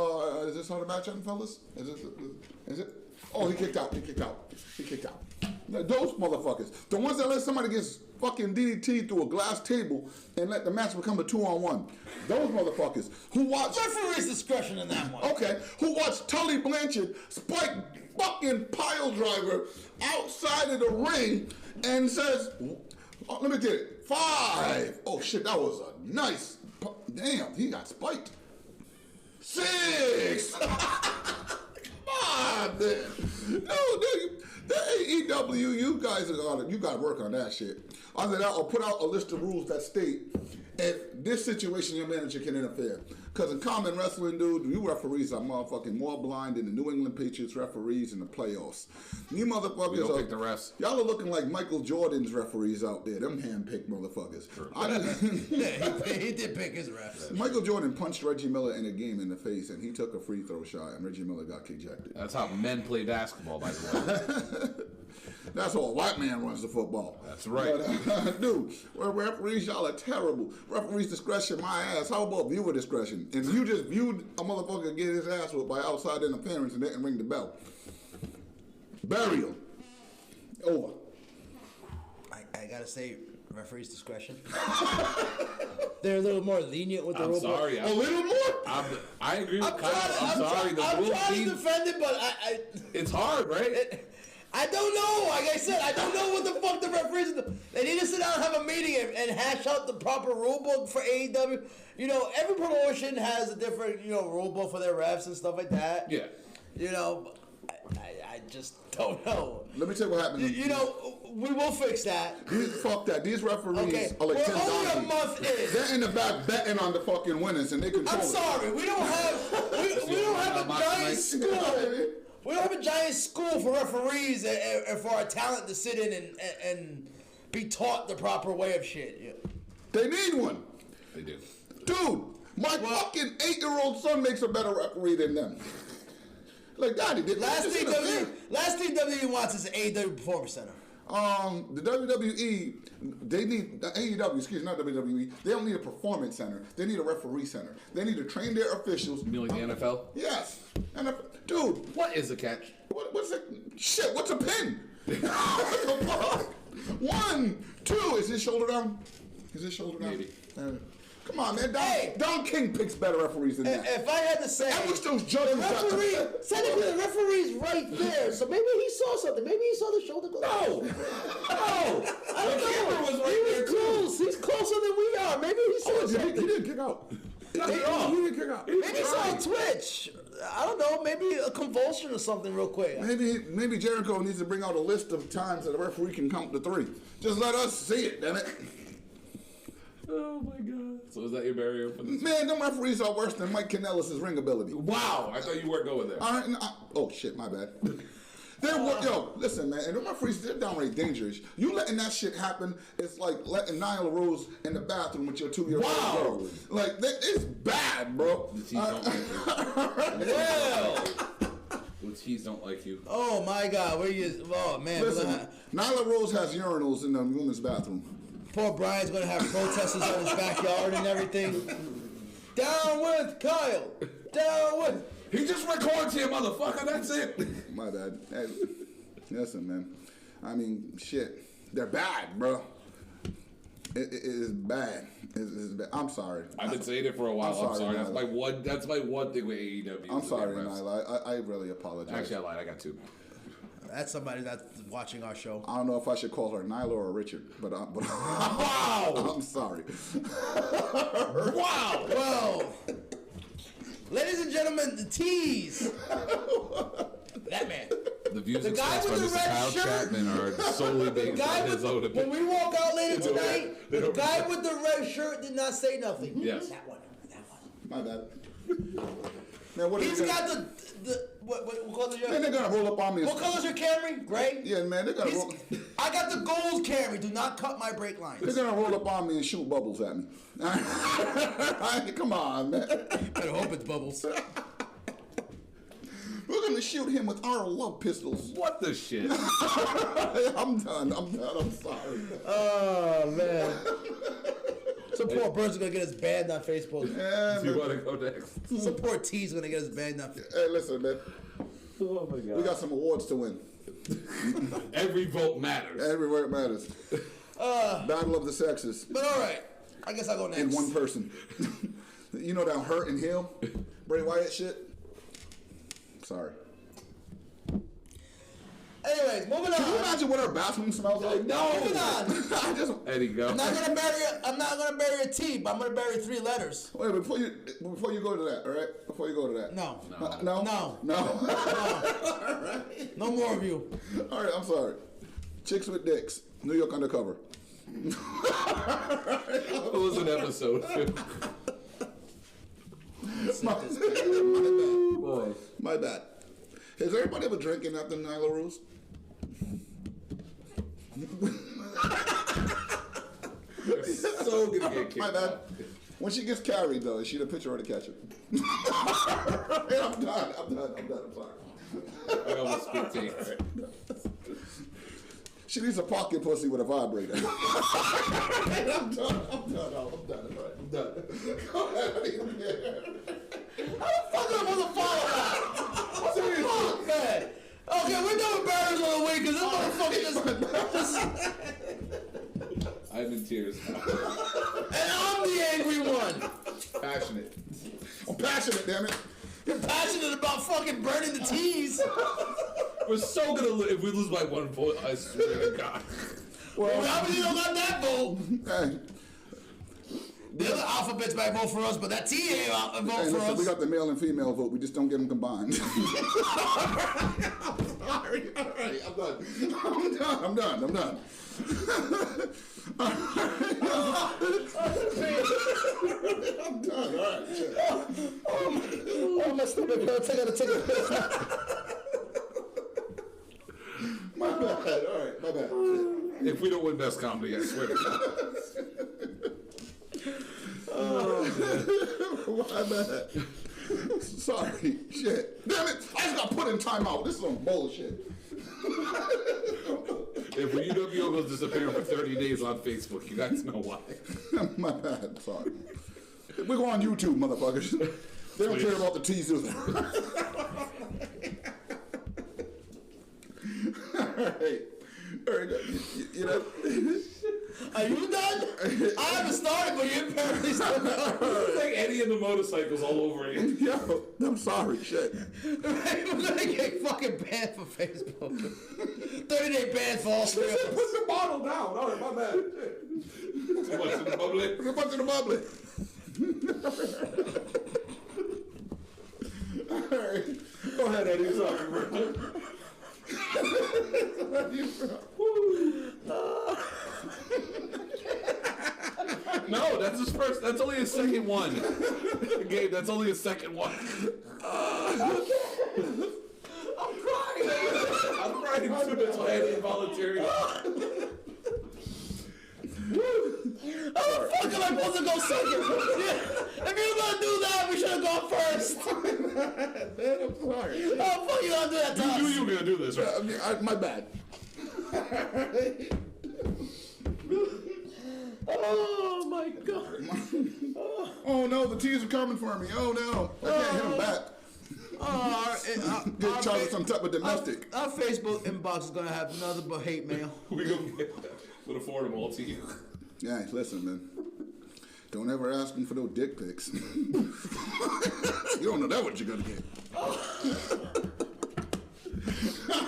is this on the match, fellas? Is it? Oh, he kicked out. Now, those motherfuckers, the ones that let somebody get fucking DDT through a glass table and let the match become a 2-on-1. Those motherfuckers who watch referee's discretion in that one. Okay, who watched Tully Blanchard spike fucking pile driver outside of the ring and says, oh, let me get it, 5. Oh shit, that was a nice, damn, he got spiked. 6. Come on, man. No, the AEW, you guys you got to work on that shit. Either that or put out a list of rules that state if this situation your manager can interfere. Because in common wrestling, dude, you referees are motherfucking more blind than the New England Patriots referees in the playoffs. You motherfuckers We don't are, pick the refs. Y'all are looking like Michael Jordan's referees out there. Them hand-picked motherfuckers. Yeah, he did pick his refs. Michael Jordan punched Reggie Miller in a game in the face, and he took a free throw shot, and Reggie Miller got ejected. That's how men play basketball, by the way. That's all. White man runs the football. That's right. But, dude, referees, y'all are terrible. Referees discretion, my ass. How about viewer discretion? And you just viewed a motherfucker get his ass whipped by outside interference and didn't ring the bell. Burial. Over. I gotta say, referee's discretion. They're a little more lenient with the I'm rule. sorry. A little more? I agree with I'm Kyle. I'm sorry. The I'm rule trying to team, defend it, but it's hard, right? I don't know. Like I said, I don't know what the fuck the referees do. They need to sit down and have a meeting and hash out the proper rule book for AEW. You know, every promotion has a different, rule book for their refs and stuff like that. Yeah. You know, I just don't know. Let me tell you what happened. We will fix that. Fuck that. These referees Okay, are like we're 10 only a donkeys. month in. They're in the back betting on the fucking winners, and they control I'm it. sorry, we don't have a giant school. We don't have a giant school for referees and for our talent to sit in and be taught the proper way of shit. Yeah. They need one. They do. Dude, my fucking 8-year-old son makes a better referee than them. Like, Daddy, Last thing WWE wants is an AEW Performance Center. The WWE, they need AEW. Excuse me, not WWE. They don't need a performance center. They need a referee center. They need to train their officials. You mean like the NFL? Yes, dude. What is a catch? What's it? Shit, what's a pin? What the fuck? 1, 2. Is his shoulder down? Is his shoulder down? Maybe. Come on, man. Hey! Don King picks better referees than that. If I had to say, I wish those judges referee, technically the referee's right there, so maybe he saw something. Maybe he saw the shoulder go. No, I don't know. was right He there, was too. close. He's closer than we are. Maybe he saw He something. didn't kick out. Not at all. He didn't kick out. Maybe he saw a twitch. I don't know. Maybe a convulsion or something real quick. Maybe Jericho needs to bring out a list of times that a referee can count to 3. Just let us see it, damn it. Oh my god. So is that your barrier for this? Man, them referees are worse than Mike Kanellis' ring ability. Wow. I thought you weren't going there. All right, oh shit, my bad. Yo, listen, man, and the referees, they're downright dangerous. You letting that shit happen, it's like letting Nyla Rose in the bathroom with your 2-year-old girl. Like, it's bad, bro. The tees don't like you. Well, The tees don't like you. oh my God, oh man, Listen, Nyla Rose has urinals in the women's bathroom. poor Brian's gonna have protesters in his backyard and everything. Down with Kyle. Down with. He just records here, motherfucker. That's it. My bad. Hey, listen, man. I mean, shit. They're bad, bro. It is bad. It's bad. I'm sorry. I've been saying it for a while. I'm sorry. That's Nyla. That's my one thing with AEW. I'm sorry, Nyla. I really apologize. Actually, I lied. I got 2. That's somebody that's watching our show. I don't know if I should call her Nyla or Richard, but Wow. I'm sorry. Wow. Well, ladies and gentlemen, the tease. That man. The views The guy expressed by with the Mr. red Kyle shirt. Chapman are solely based Guy on his own with, opinion. when we walk out later tonight, They the don't- guy with the red shirt did not say nothing. Yes. That one. My bad. Man, what are He's you got gonna, what color is your? Man, they're gonna roll up on me. What color's your Camry? Gray. Yeah, man, they're gonna roll. I got the gold Camry. Do not cut my brake lines. They're gonna roll up on me and shoot bubbles at me. Come on, man. Better hope it's bubbles. We're gonna shoot him with our love pistols. What the shit? I'm done. I'm sorry. Oh man. Some poor bird's gonna get us banned on Facebook. Yeah, Do you man. want to go next? Some poor T's gonna get us banned on Facebook. Hey, listen, man. Oh my god. We got some awards to win. Every vote matters. Everywhere it matters. Battle of the sexes. But all right, I guess I'll go next. In one person. You know that Hurt and Heal? Bray Wyatt shit? Sorry. Anyways, moving Can you on. imagine what our bathroom smells like? No. Moving on. I just There you go. I'm not gonna bury a T, but I'm gonna bury 3 letters. wait before you go to that, all right? Before you go to that. No. No. No more of you. All right, I'm sorry. Chicks with dicks. New York Undercover. It was an episode. My bad. Has everybody ever drinking after Nyla Rose? So gonna get kicked My bad. out. When she gets carried, though, is she the pitcher or the catcher? I'm done. I'm sorry. I almost spit tea. She needs a pocket pussy with a vibrator. I'm done. All right, I'm done. Go ahead. I need to hear. How the fuck am I supposed to follow that? What the fuck, man? Okay, we're done with barriers on the way because this motherfucker just. I'm in tears now. And I'm the angry one. Passionate. I'm passionate, damn it. You're passionate about fucking burning the teas. We're so gonna if we lose by 1 vote, I swear to God. Well, obviously you don't got that vote. Hey, The other alphabets might vote for us, but that T ain't vote hey, for listen, us. we got the male and female vote. We just don't get them combined. I'm sorry. All right, I'm done. I'm done. I'm done. All right. Shit. Oh, my stomach hurts. I gotta take a piss. My bad. All right, my bad. If we don't win best comedy, I swear to God. My bad. Sorry. Shit. Damn it. I just got put in timeout. This is some bullshit. If UWO goes disappearing for 30 days on Facebook, you guys know why. My bad. Sorry. We go on YouTube, motherfuckers. They don't care about the T's, do they? All right, you know. Are you done? I haven't started, but you're apparently still going. It's like Eddie and the motorcycles all over again. Yo, I'm sorry, shit. We're gonna get fucking banned for Facebook. 30-day ban for all three of us. Put the bottle down. All right, my bad. Too much in the public. Put a bunch in the bubbly. All right. Go ahead, Eddie. Sorry, bro. No, that's his first. That's only his second one. Gabe, that's only his second one. I'm crying. I'm crying too. That's why I didn't volunteer. How the fuck am I supposed to go second? Yeah. If you're gonna do that, we should have gone first. Man, I'm sorry. How the fuck you gonna do that to You knew us? you were gonna do this, right? My bad. Oh my god. Oh no, the T's are coming for me. Oh no, I can't hit them back. Get charged with some type of domestic. Our Facebook inbox is gonna have nothing but hate mail. We gonna get that. We'll afford them all to you. Yeah, listen, man. Don't ever ask them for those dick pics. You don't know that what you're gonna get.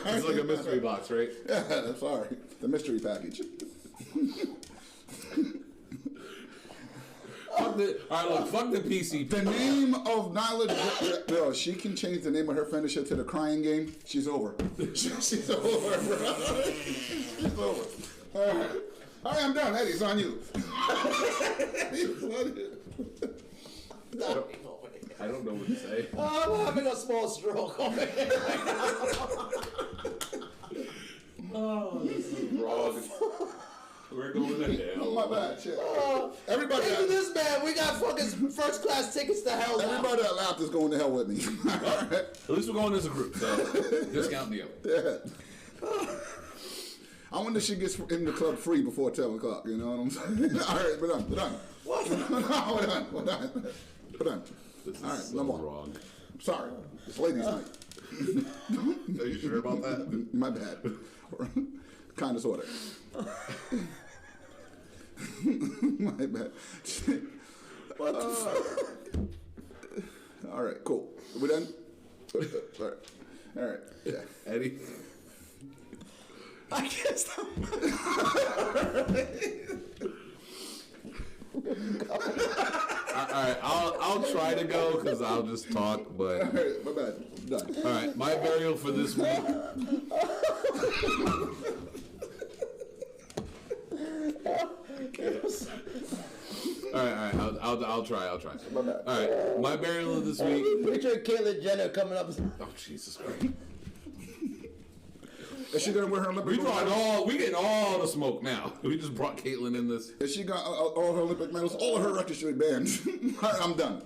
It's like a mystery box, right? Yeah, sorry. The mystery package. Fuck the, all right, look, fuck the PCP. The name of Nyla, yo, she can change the name of her finisher to the crying game. She's over. She's over, bro. She's over. All right, I'm done. Eddie, it's on you. I don't know what to say. I'm having a small stroke. Oh, this is wrong. We're going to hell. My bad, shit. Everybody, Look at this man. We got fucking first class tickets to hell now. everybody that laughed is going to hell with me. All right. At least we're going as a group, so discount deal. Yeah. I wonder if she gets in the club free before 10 o'clock. You know what I'm saying? All right, we're done. We're done. What? No, we're done. We're done. We're done. This is All right, so no more. wrong. Sorry. It's ladies' night. Are you sure about that? My bad. Kind of, sort of. My bad. What the fuck? All right, cool. We done? All right. All right. Yeah. Eddie? I can't stop. All right, I'll try to go because I'll just talk, but... All right, my bad. Done. All right, my burial for this week... I'll try. My bad. All right, my burial of this week. Picture Caitlyn Jenner coming up. Oh Jesus Christ! Is she gonna wear her Olympic? We getting all the smoke now. We just brought Caitlyn in this. If she got all her Olympic medals, all of her records should be banned. I'm done.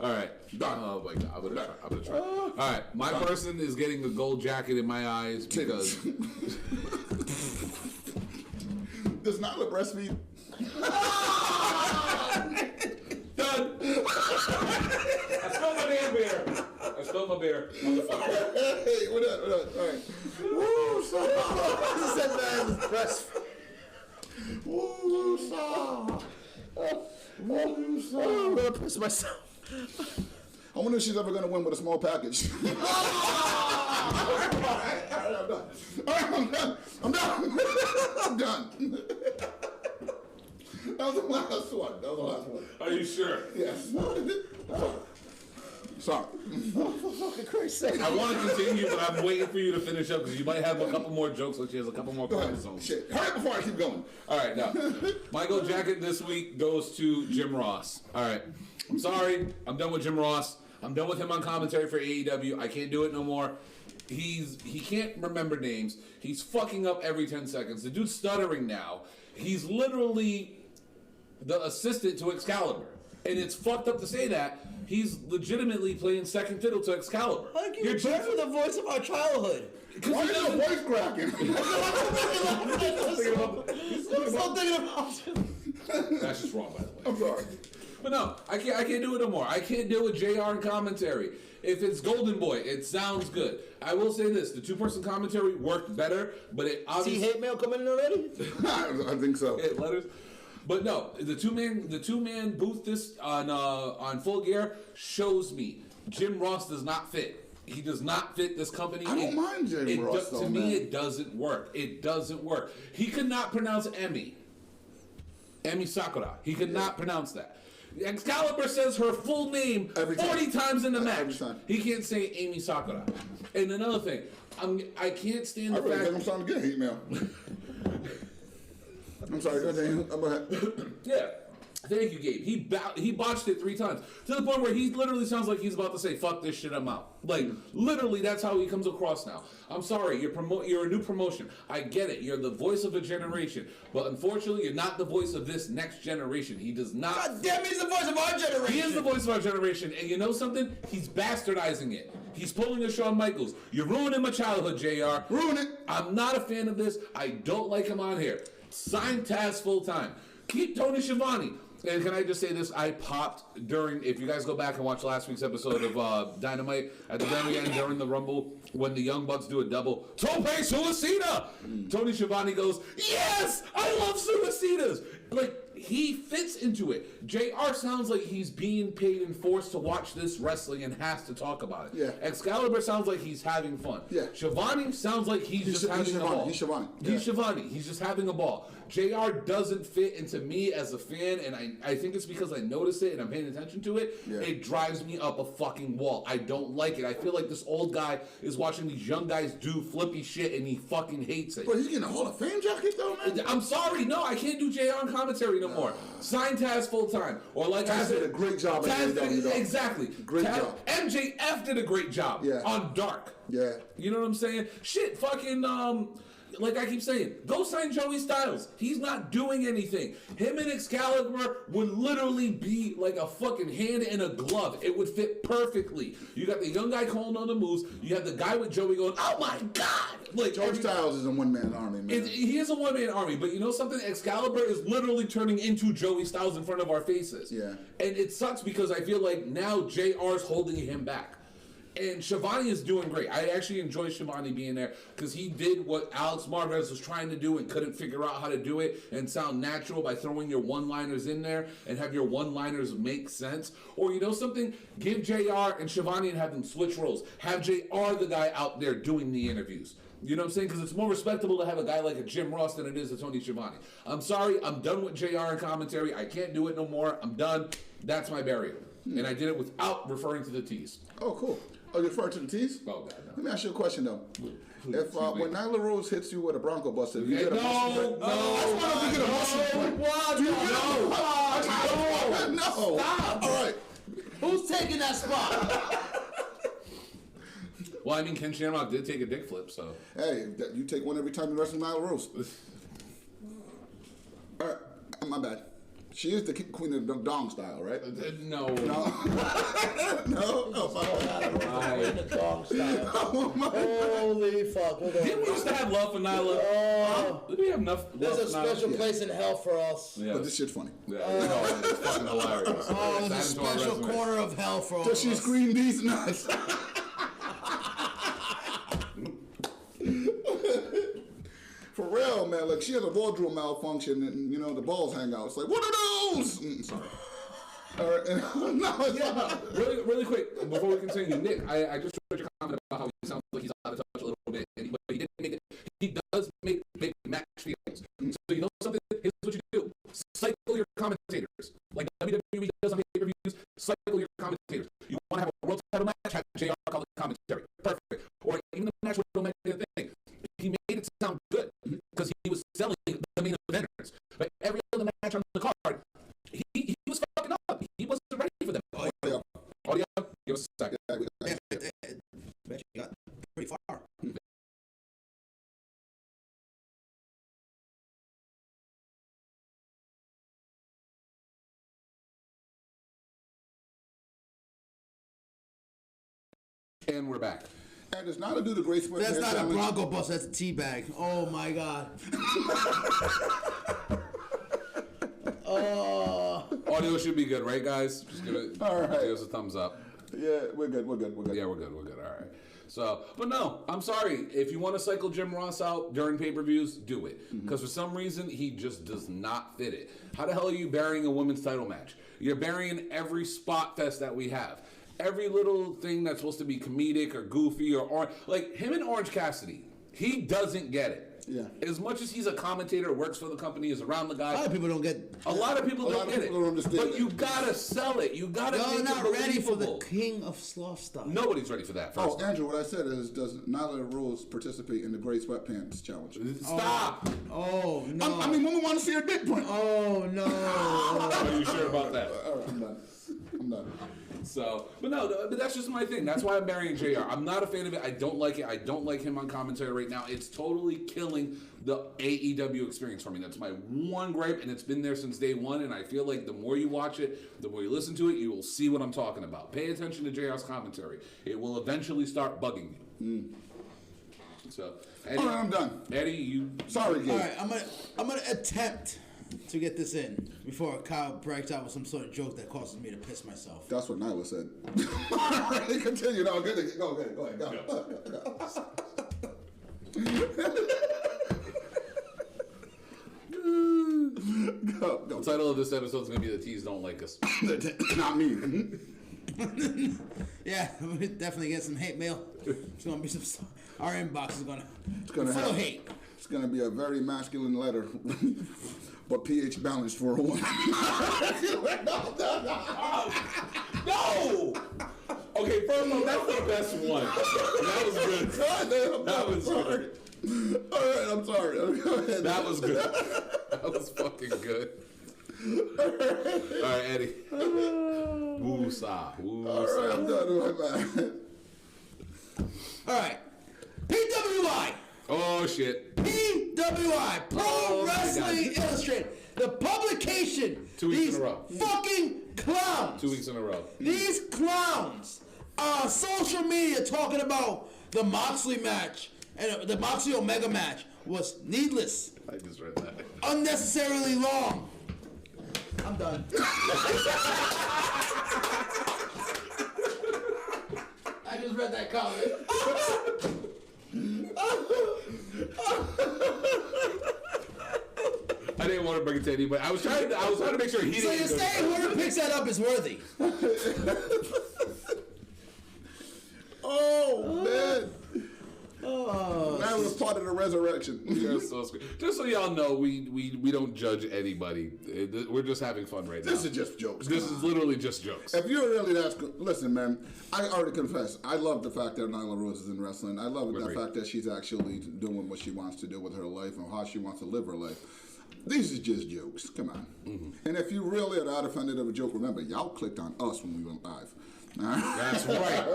All right, Done. Oh my God, I'm gonna try. All right, my person is getting a gold jacket in my eyes because Does not look breastfeed. done. I spilled my damn beer. I spilled my beer. Motherfucker. Hey, what up? All right. Woo, I'm gonna piss myself. I wonder if she's ever gonna win with a small package. I'm done. That was the last one. Are you sure? Yes. Sorry. For fucking Christ's sake. I want to continue, but I'm waiting for you to finish up because you might have a couple more jokes, so she has a couple more Go ahead. chromosomes. Shit. Hurry up before I keep going. All right, now, my gold jacket this week goes to Jim Ross. All right, I'm sorry, I'm done with Jim Ross. I'm done with him on commentary for AEW. I can't do it no more. He can't remember names. He's fucking up every 10 seconds. The dude's stuttering now. He's literally the assistant to Excalibur. And it's fucked up to say that. He's legitimately playing second fiddle to Excalibur. How can you bear for the voice of our childhood? Why is your voice cracking? I'm still thinking about it. That's just wrong, by the way. I'm sorry. But no, I can't do it no more. I can't deal with JR in commentary. If it's Golden Boy, it sounds good. I will say this: the two-person commentary worked better, but it See obviously hate mail coming in already? I think so. letters. But no, the two-man booth this on Full Gear shows me Jim Ross does not fit. He does not fit this company. I don't mind Jim Ross, though, to me, man. it doesn't work. It doesn't work. He could not pronounce Emi Sakura. He could not pronounce that. Excalibur says her full name Every time. 40 times in the Every match. time. He can't say Amy Sakura. And another thing, I can't stand I the really fact. think I'm starting to get hate mail. I'm sorry, go ahead. Yeah. Thank you, Gabe. He botched it 3 times to the point where he literally sounds like he's about to say, "Fuck this shit, I'm out." Like literally, that's how he comes across now. I'm sorry, you're a new promotion. I get it. You're the voice of a generation, but unfortunately, you're not the voice of this next generation. He does not. God damn, he's the voice of our generation. He is the voice of our generation, and you know something? He's bastardizing it. He's pulling a Shawn Michaels. You're ruining my childhood, JR. Ruin it. I'm not a fan of this. I don't like him on here. Sign Taz full time. Keep Tony Schiavone. And can I just say this? I popped during, if you guys go back and watch last week's episode of Dynamite, at the very end during the Rumble, when the Young Bucks do a double, Tope Suicida! Tony Schiavone goes, yes! I love Suicidas! Like, he fits into it. JR sounds like he's being paid and forced to watch this wrestling and has to talk about it. Yeah. Excalibur sounds like he's having fun. Yeah. Schiavone sounds like he's just having a ball. He's Schiavone. He's Schiavone. He's just having a ball. JR doesn't fit into me as a fan, and I think it's because I notice it and I'm paying attention to it. Yeah. It drives me up a fucking wall. I don't like it. I feel like this old guy is watching these young guys do flippy shit and he fucking hates it. But he's getting a Hall of Fame jacket though, man. I'm sorry, no, I can't do JR on commentary no more. Sign Taz full time, or like I Taz said, did a great job at Taz AEW, though. exactly. Great job. MJF did a great job Yeah. on Dark. Yeah. You know what I'm saying? Shit, fucking like I keep saying, go sign Joey Styles. He's not doing anything. Him and Excalibur would literally be like a fucking hand in a glove. It would fit perfectly. You got the young guy calling on the moves. You have the guy with Joey going, oh my God. Like George Styles is a one-man army, man. he is a one-man army, but you know something? Excalibur is literally turning into Joey Styles in front of our faces. Yeah. And it sucks because I feel like now JR's holding him back. And Schiavone is doing great. I actually enjoy Schiavone being there because he did what Alex Marvez was trying to do and couldn't figure out how to do it and sound natural by throwing your one-liners in there and have your one-liners make sense. Or you know something? Give JR and Schiavone and have them switch roles. Have JR the guy out there doing the interviews. You know what I'm saying? Because it's more respectable to have a guy like a Jim Ross than it is a Tony Schiavone. I'm sorry. I'm done with JR in commentary. I can't do it no more. I'm done. That's my burial. And I did it without referring to the T's. Oh, cool. Oh, you're referring to the tees? Oh, God, no. Let me ask you a question, though. If when Nyla Rose hits you with a Bronco Buster, you get a No. Stop. All right. Who's taking that spot? Well, I mean, Ken Shamrock did take a dick flip, so. Hey, you take one every time you wrestle Nyla Rose. All right, my bad. She is the queen of the dong style, right? No. No. In the dog style. Holy fuck. Hold on. Didn't we used to have love for Nyla? Did we have enough love There's a for Nyla? special place in hell for us. Yeah. But this shit's funny. Yeah, no, it's fucking hilarious. Oh, there's a Add it to our special resume. corner of hell for all So of she us. screamed these nuts. For real, man. Like, she has a wardrobe malfunction and, the balls hang out. It's like, what are those? Sorry. All right. No, it's not. Really quick, before we continue, Nick, I just heard your comment about how he sounds like he's out of touch a little bit, but he didn't make it. He does make big match feelings. So you know something? Here's what you do: cycle your commentators, like WWE does on pay-per-views. Cycle your commentators. You want to have a world title match? Have JR call the commentary. Perfect. Or even the match with don't make it a thing. He made it sound good because he was selling the main eventers. But every other match on the card, he was fucking up. He wasn't ready for them. Audio, give us a second. Bet you got pretty far. And we're back. And it's not to do the Great Sweat That's Hair not a Challenge. Bronco bus, that's a tea bag. Oh my god. Audio should be good, right, guys? Just give it. All right. Give us a thumbs up. Yeah, we're good. Yeah, we're good. All right. So, but no, I'm sorry. If you want to cycle Jim Ross out during pay-per-views, do it. Because for some reason, he just does not fit it. How the hell are you burying a women's title match? You're burying every spot fest that we have. Every little thing that's supposed to be comedic or goofy or like him and Orange Cassidy, he doesn't get it. Yeah. As much as he's a commentator, works for the company, is around the guy. A lot of people don't get. A lot of people don't get it. don't understand But it. you gotta sell it. You gotta Y'all make not it ready for the believable. King of Sloth stuff. Nobody's ready for that. Oh, First, Andrew, what I said is, does Nyla Rose participate in the Great Sweatpants Challenge? stop. Oh no. I mean, women want to see her dick print. Oh no. Are you sure about that? All right, I'm done. So, but no, but that's just my thing. That's why I'm marrying JR. I'm not a fan of it. I don't like it. I don't like him on commentary right now. It's totally killing the AEW experience for me. That's my one gripe, and it's been there since day one. And I feel like the more you watch it, the more you listen to it, you will see what I'm talking about. Pay attention to JR's commentary. It will eventually start bugging you. So, Eddie, All right, I'm done. Eddie, you. Sorry, Gabe. All right, I'm gonna attempt to get this in before Kyle breaks out with some sort of joke that causes me to piss myself. That's what Nyla said. All right, continue. No, go ahead. Go. The title of this episode is going to be "The Tees Don't Like Us." Not me. Yeah, we definitely get some hate mail. It's gonna be some. Our inbox is gonna. It's gonna full have of hate. It's gonna be a very masculine letter, but pH balanced for a woman. No! Okay, first of all, that's the best one. That was good. That was good. All right, I'm sorry. Go ahead. That was good. That was fucking good. All right, Eddie. Woo-sa. All right, I'm done with my All right, PWI. Oh, shit. PWI, Pro Oh, my Wrestling God. Illustrated, the publication. 2 weeks these in a row. Fucking clowns. 2 weeks in a row. These clowns are on social media talking about the Moxley match and the Moxley Omega match was needless, I just read that. unnecessarily long. I'm done. I just read that comment. I didn't want to bring it to anybody. I was trying to make sure he So didn't. you're saying whoever picks that up is worthy? Oh man. That was part of the resurrection. You're so screwed. Just so y'all know, we don't judge anybody. We're just having fun right now. This is just jokes. This is literally just jokes. If you're really that, listen, man. I already confess. I love the fact that Nyla Rose is in wrestling. I love the fact that she's actually doing what she wants to do with her life and how she wants to live her life. These are just jokes. Come on. And if you really are that offended of a joke, remember, y'all clicked on us when we went live. All right? That's right.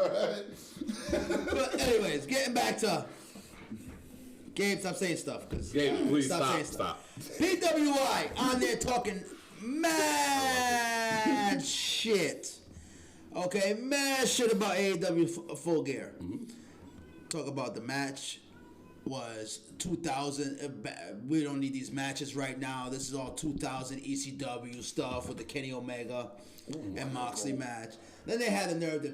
But anyways, getting back to Gabe, stop saying stuff. Gabe, please stop. PWI on there talking mad shit. Okay, mad shit about AEW Full Gear. Talk about the match was 2000. We don't need these matches right now. This is all 2000 ECW stuff with the Kenny Omega and Moxley match. Then they had the nerve to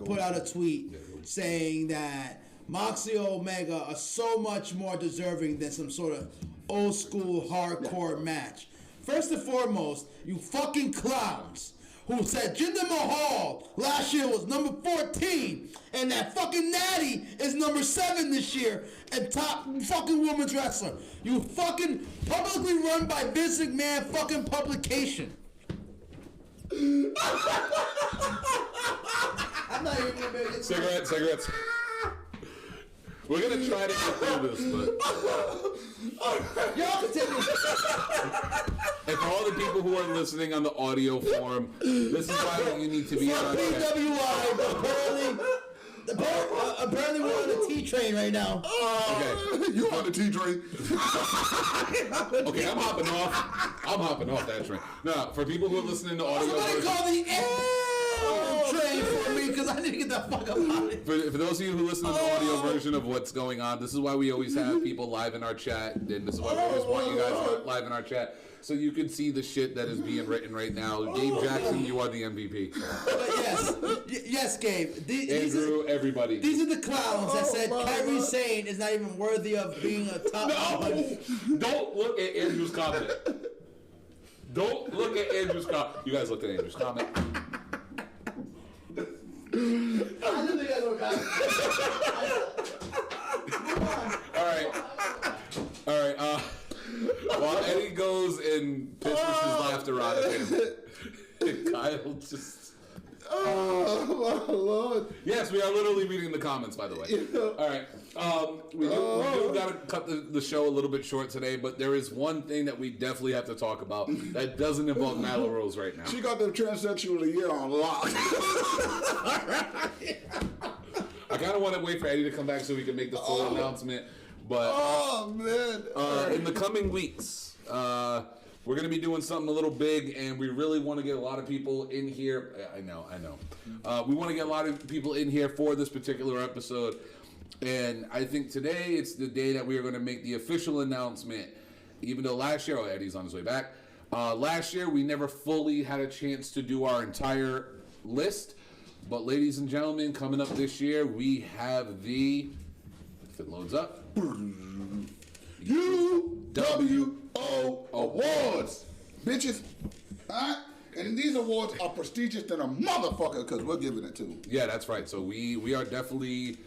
put out a tweet saying that Moxley and Omega are so much more deserving than some sort of old school hardcore match. First and foremost, you fucking clowns who said Jinder Mahal last year was number 14 and that fucking Natty is number 7 this year and top fucking women's wrestler. You fucking publicly run by Vince McMahon fucking publication. I'm not even gonna make it. Cigarettes. We're gonna try to get through this, but Y'all continue. and for all the people who are listening on the audio form, this is why you need to be on our chat. PWI, but apparently we're on the T train right now. Okay. You on the T train? Okay, I'm hopping off that train. No, for people who are listening to audio Somebody version, call the L train for me because I need to get the fuck up out of here. for those of you who listen to the audio version of what's going on, this is why we always have people live in our chat, and this is why we always want you guys live in our chat, so you can see the shit that is being written right now. Gabe Jackson, you are the MVP. But yes, Gabe. Andrew, everybody. These are the clowns that said Kyrie Sane is not even worthy of being a top 100. Don't look at Andrew's comment. Don't look at Andrew's comment. You guys looked at Andrew's comment. I didn't think I would All right. While Eddie goes and pisses his laughter out of him, Kyle just. Oh, my Lord. Yes, we are literally reading the comments, by the way. All right. We do got to cut the show a little bit short today, but there is one thing that we definitely have to talk about that doesn't involve Nyla Rose right now. She got the transsexual of the year on lock. I kind of want to wait for Eddie to come back so we can make the full announcement. But Oh, man. in the coming weeks, we're going to be doing something a little big, and we really want to get a lot of people in here. I know. We want to get a lot of people in here for this particular episode. And I think today it's the day that we are going to make the official announcement. Even though last year, Eddie's on his way back. Last year, we never fully had a chance to do our entire list. But ladies and gentlemen, coming up this year, we have the, if it loads up, UWO Awards. Bitches. Alright? And these awards are prestigious than a motherfucker because we're giving it to. Yeah, that's right. So we are definitely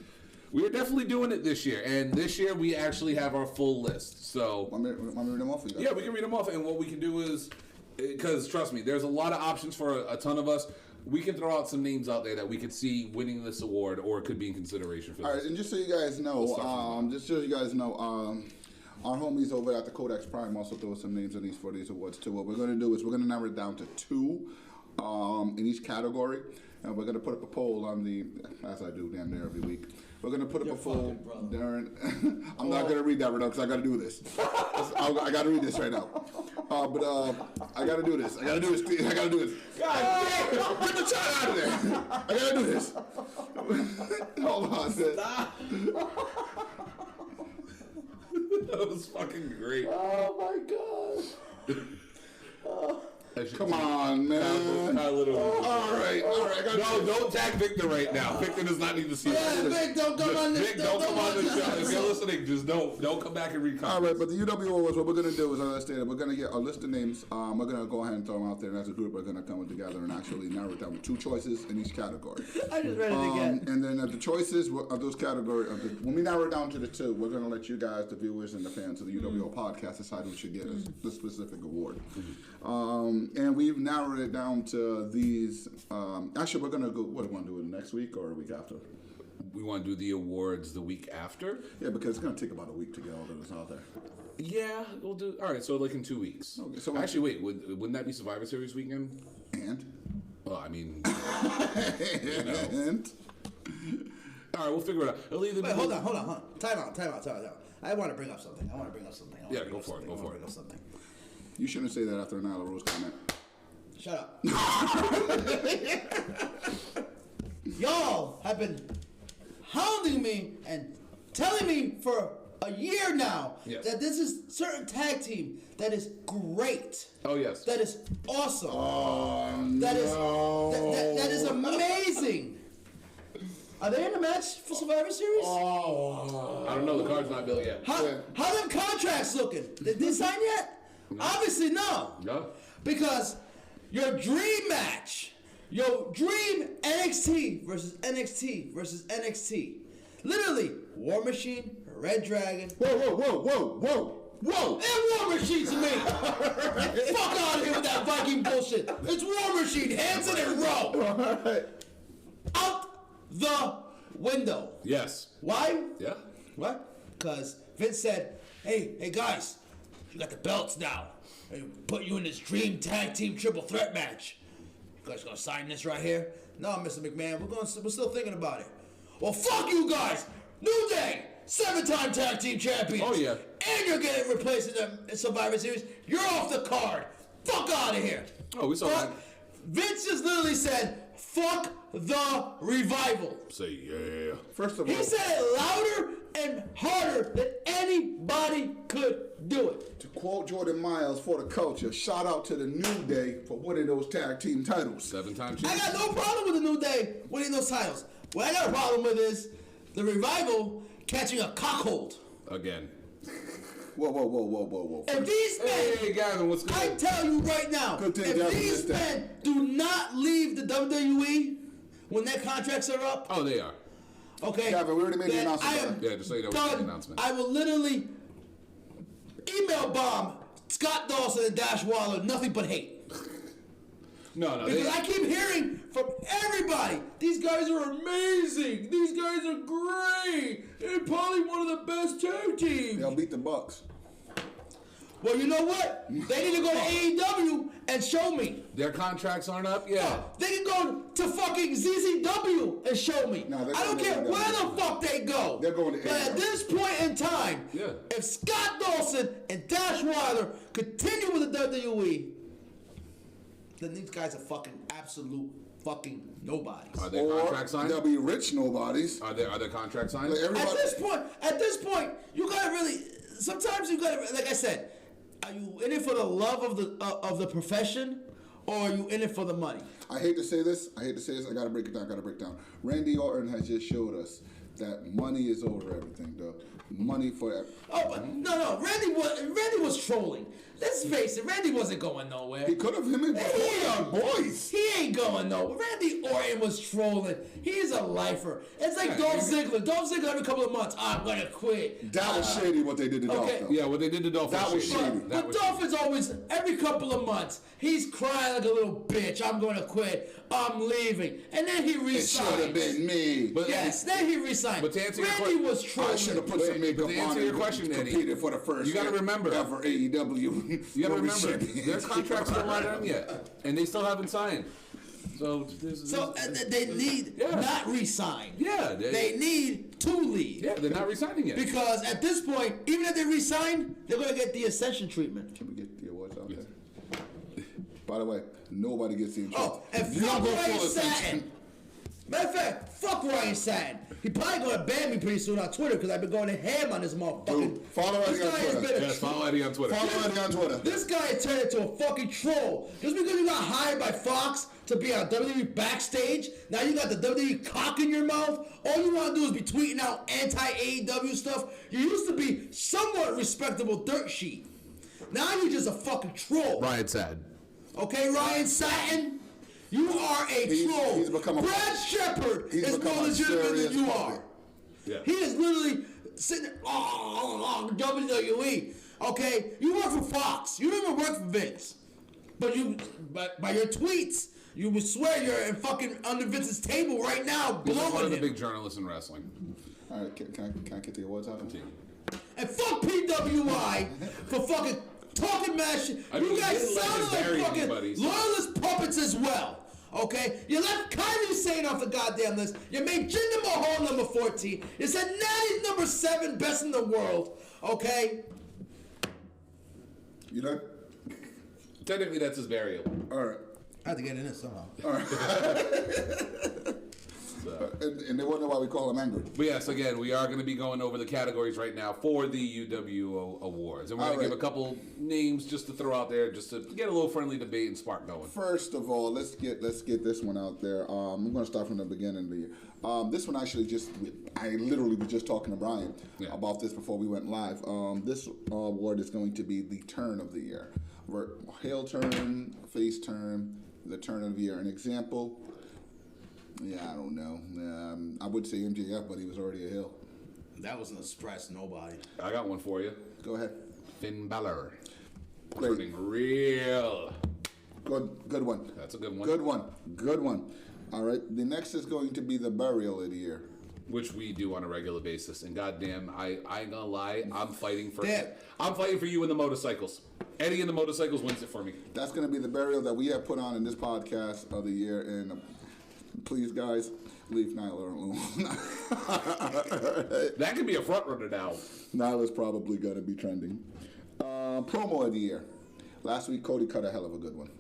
doing it this year. And this year we actually have our full list. So Want me to read them off for you guys? yeah, we can read them off. And what we can do is, because trust me, there's a lot of options for a ton of us. We can throw out some names out there that we could see winning this award or could be in consideration for All right, this. and just so you guys know, our homies over at the Codex Prime also throw some names in these for these awards too. What we're going to do is we're going to narrow it down to 2 in each category, and we're going to put up a poll on the, as I do damn near every week. We're going to put up a poll during, I'm not going to read that right now because I got to do this. I got to read this right now. But I got to do this. I got to do this. God damn! Get the child out of there. I got to do this. Hold on. Stop. That was fucking great. Oh my god. Come on, man. All right. No, don't tag Victor right now. Victor does not need to see Yeah, that. Vic, don't come on this. Vic, don't come on the show. If you're listening, just don't come back and read comments. All right, but the UWO is what we're going to do is, as I stated, we're going to get a list of names. We're going to go ahead and throw them out there, and as a group, we're going to come together and actually narrow it down with 2 choices in each category. I just read it again. And then the choices of those categories, when we narrow it down to the 2, we're going to let you guys, the viewers and the fans of the UWO podcast, decide who should get the specific award. And we've narrowed it down to these. Actually, we're going to go, what do we want to do it next week or a week after? We want to do the awards the week after? Yeah, because it's going to take about a week to get all those out there. Yeah, we'll do. All right, so like in 2 weeks. Okay, so actually, wait, wouldn't that be Survivor Series weekend? And? Well, I mean, And? all right, we'll figure it out. It'll either Wait, be- hold on. Time out. I want to bring up something. Yeah, go for it. You shouldn't say that after an Nyla Rose comment. Shut up. Y'all have been hounding me and telling me for a year now Yes. that this is certain tag team that is great. Oh, yes. That is awesome. That is amazing. Are they in the match for Survivor Series? I don't know. The card's not built yet. How them contracts looking? Did they sign yet? Obviously no. No. Because your dream match, your dream NXT versus NXT. Literally, War Machine, Red Dragon. Whoa. And War Machine to me. Fuck out of here with that Viking bullshit. It's War Machine, Hanson and Rowe. Out the window. Yes. Why? Yeah. What? Because Vince said, hey guys, you got the belts now. They put you in this dream tag team triple threat match. You guys gonna sign this right here? No, Mr. McMahon, we're still thinking about it. Well, fuck you guys! New Day, 7-time tag team champions. Oh, yeah. And you're getting replaced in the Survivor Series. You're off the card. Fuck out of here. Oh, we saw that. Vince just literally said, fuck the revival. Say yeah. First of all, He said it louder and harder than anybody could do it. to quote Jordan Miles for the culture, shout out to the New Day for winning those tag team titles. 7-time I champion. got no problem with the New Day winning those titles. What I got a problem with is the revival catching a cockhold. Again. Whoa. If these men, Hey, Gavin, what's good? I tell you right now, Good thing if Gavin these missed that. men do not leave the WWE when their contracts are up, Oh, they are. okay? Gavin, we already made the then announcement. I am Yeah, just so you know, we made the done. announcement. I will literally email bomb Scott Dawson and Dash Waller nothing but hate. No, Because I keep hearing from everybody, these guys are amazing. These guys are great. They're probably one of the best tag teams. They'll beat the Bucks. Well, you know what? They need to go to AEW and show me. their contracts aren't up yet. They can go to fucking ZZW and show me. No, they're I don't going care to where AEW. the fuck they go. They're going to But at AEW. this point in time, Yeah. if Scott Dawson and Dash Wilder continue with the WWE, then these guys are fucking absolute fucking nobodies. Are their Or contracts signed? they'll be rich nobodies. Are their contracts signed? Like everybody, At this point, you gotta really. Sometimes you gotta, like I said, are you in it for the love of the profession, or are you in it for the money? I hate to say this. I gotta break it down. Randy Orton has just showed us that money is over everything, dog. Money for Oh, but no. Randy was trolling. Let's face it, Randy wasn't going nowhere. He could have him and He are ain't- boys. He ain't going nowhere. Randy Orton was trolling. He's a lifer. It's like Yeah, Dolph Ziggler. Dolph Ziggler every couple of months, I'm gonna quit. That was shady what they did to Dolph. okay. though. Yeah, what they did to Dolph That was shady. shady. That But was Dolph is always, every couple of months, he's crying like a little bitch. I'm going to quit. I'm leaving. And then he It should have resigns. been me. But- Yes, then he resigned. But to answer your Randy que- was I trolling. should have put some But makeup to on answer your and question, Eddie, competed for the first. you gotta remember- ever AEW. You gotta Women's remember, Champions. their contracts still aren't done yet, and they still haven't signed. So, So they need Yeah. not resign. Yeah, They need to leave. yeah, they're not resigning yet. Because at this point, even if they resign, they're going to get the Ascension treatment. Can we get the awards out there? By the way, nobody gets the intro. Oh, and You don't fuck go Ryan full Satin. attention. Matter of fact, fuck Ryan Satin. He probably gonna ban me pretty soon on Twitter because I've been going to ham on this motherfucker. Dude, follow Eddie on Twitter. Yes, follow Eddie on Twitter. Follow Eddie on Twitter. This guy turned into a fucking troll. Just because you got hired by Fox to be on WWE backstage, now you got the WWE cock in your mouth. All you want to do is be tweeting out anti-AEW stuff. You used to be somewhat respectable dirt sheet. Now you're just a fucking troll. Ryan Satin. Okay, Ryan Satin? You are a troll. He's become a- Brad Shepard he's is become more a legitimate than serious you puppet. are. Yeah. He is literally sitting there, WWE. Okay, you work for Fox. You don't even work for Vince. But by your tweets, you would swear you're in fucking under Vince's table right now, He's like one of blowing the him. big journalists in wrestling. All right, can I get the awards out? And fuck PWI for fucking talking mad shit. I mean, You guys he didn't let sounded him like bury fucking anybody, so- loyalist puppets as well. Okay? You left Kyrie Sane off the goddamn list. You made Jinder Mahal number 14. You said Natty's number 7 best in the world. Okay? You know? Technically, that's his burial. All right. I had to get in it somehow. And they wonder why we call him angry. But yes, again, we are going to be going over the categories right now for the UWO Awards. And we're going to All give a right. couple names just to throw out there, just to get a little friendly debate and spark going. First of all, let's get this one out there. I'm going to start from the beginning of the year. This one actually I literally was just talking to Brian about this before we went live. This award is going to be the turn of the year. Heel turn, face turn, the turn of the year. An example, I don't know. I would say MJF, but he was already a heel. That was an express nobody. I got one for you. Go ahead. Finn Balor. Great. Turning real. Good one. That's a good one. Good one. All right. The next is going to be the burial of the year. Which we do on a regular basis. And goddamn, I ain't gonna lie, I'm fighting for you in the motorcycles. Eddie in the motorcycles wins it for me. That's going to be the burial that we have put on in this podcast of the year. And please, guys, leave Nyla alone. That could be a front runner now. Nyla's probably going to be trending. Promo of the year. Last week, Cody cut a hell of a good one.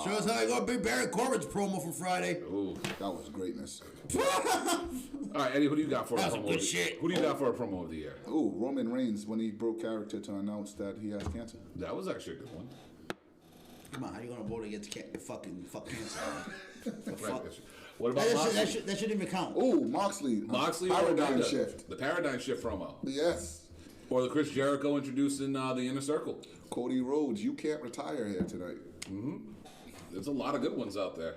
Show us how I got Big Baron Corbin's promo from Friday. Ooh. That was greatness. All right, Eddie, who do you got for That's a promo? some good shit. Who do you got for a promo of the year? Ooh, Roman Reigns when he broke character to announce that he has cancer. That was actually a good one. Come on, how you gonna vote against fucking cancer? Right. What about Moxley? That shouldn't even count. Ooh, Moxley. Moxley or Paradigm Omega? shift. The paradigm shift promo. Yes. Or the Chris Jericho introducing the Inner Circle. Cody Rhodes, you can't retire here tonight. There's a lot of good ones out there.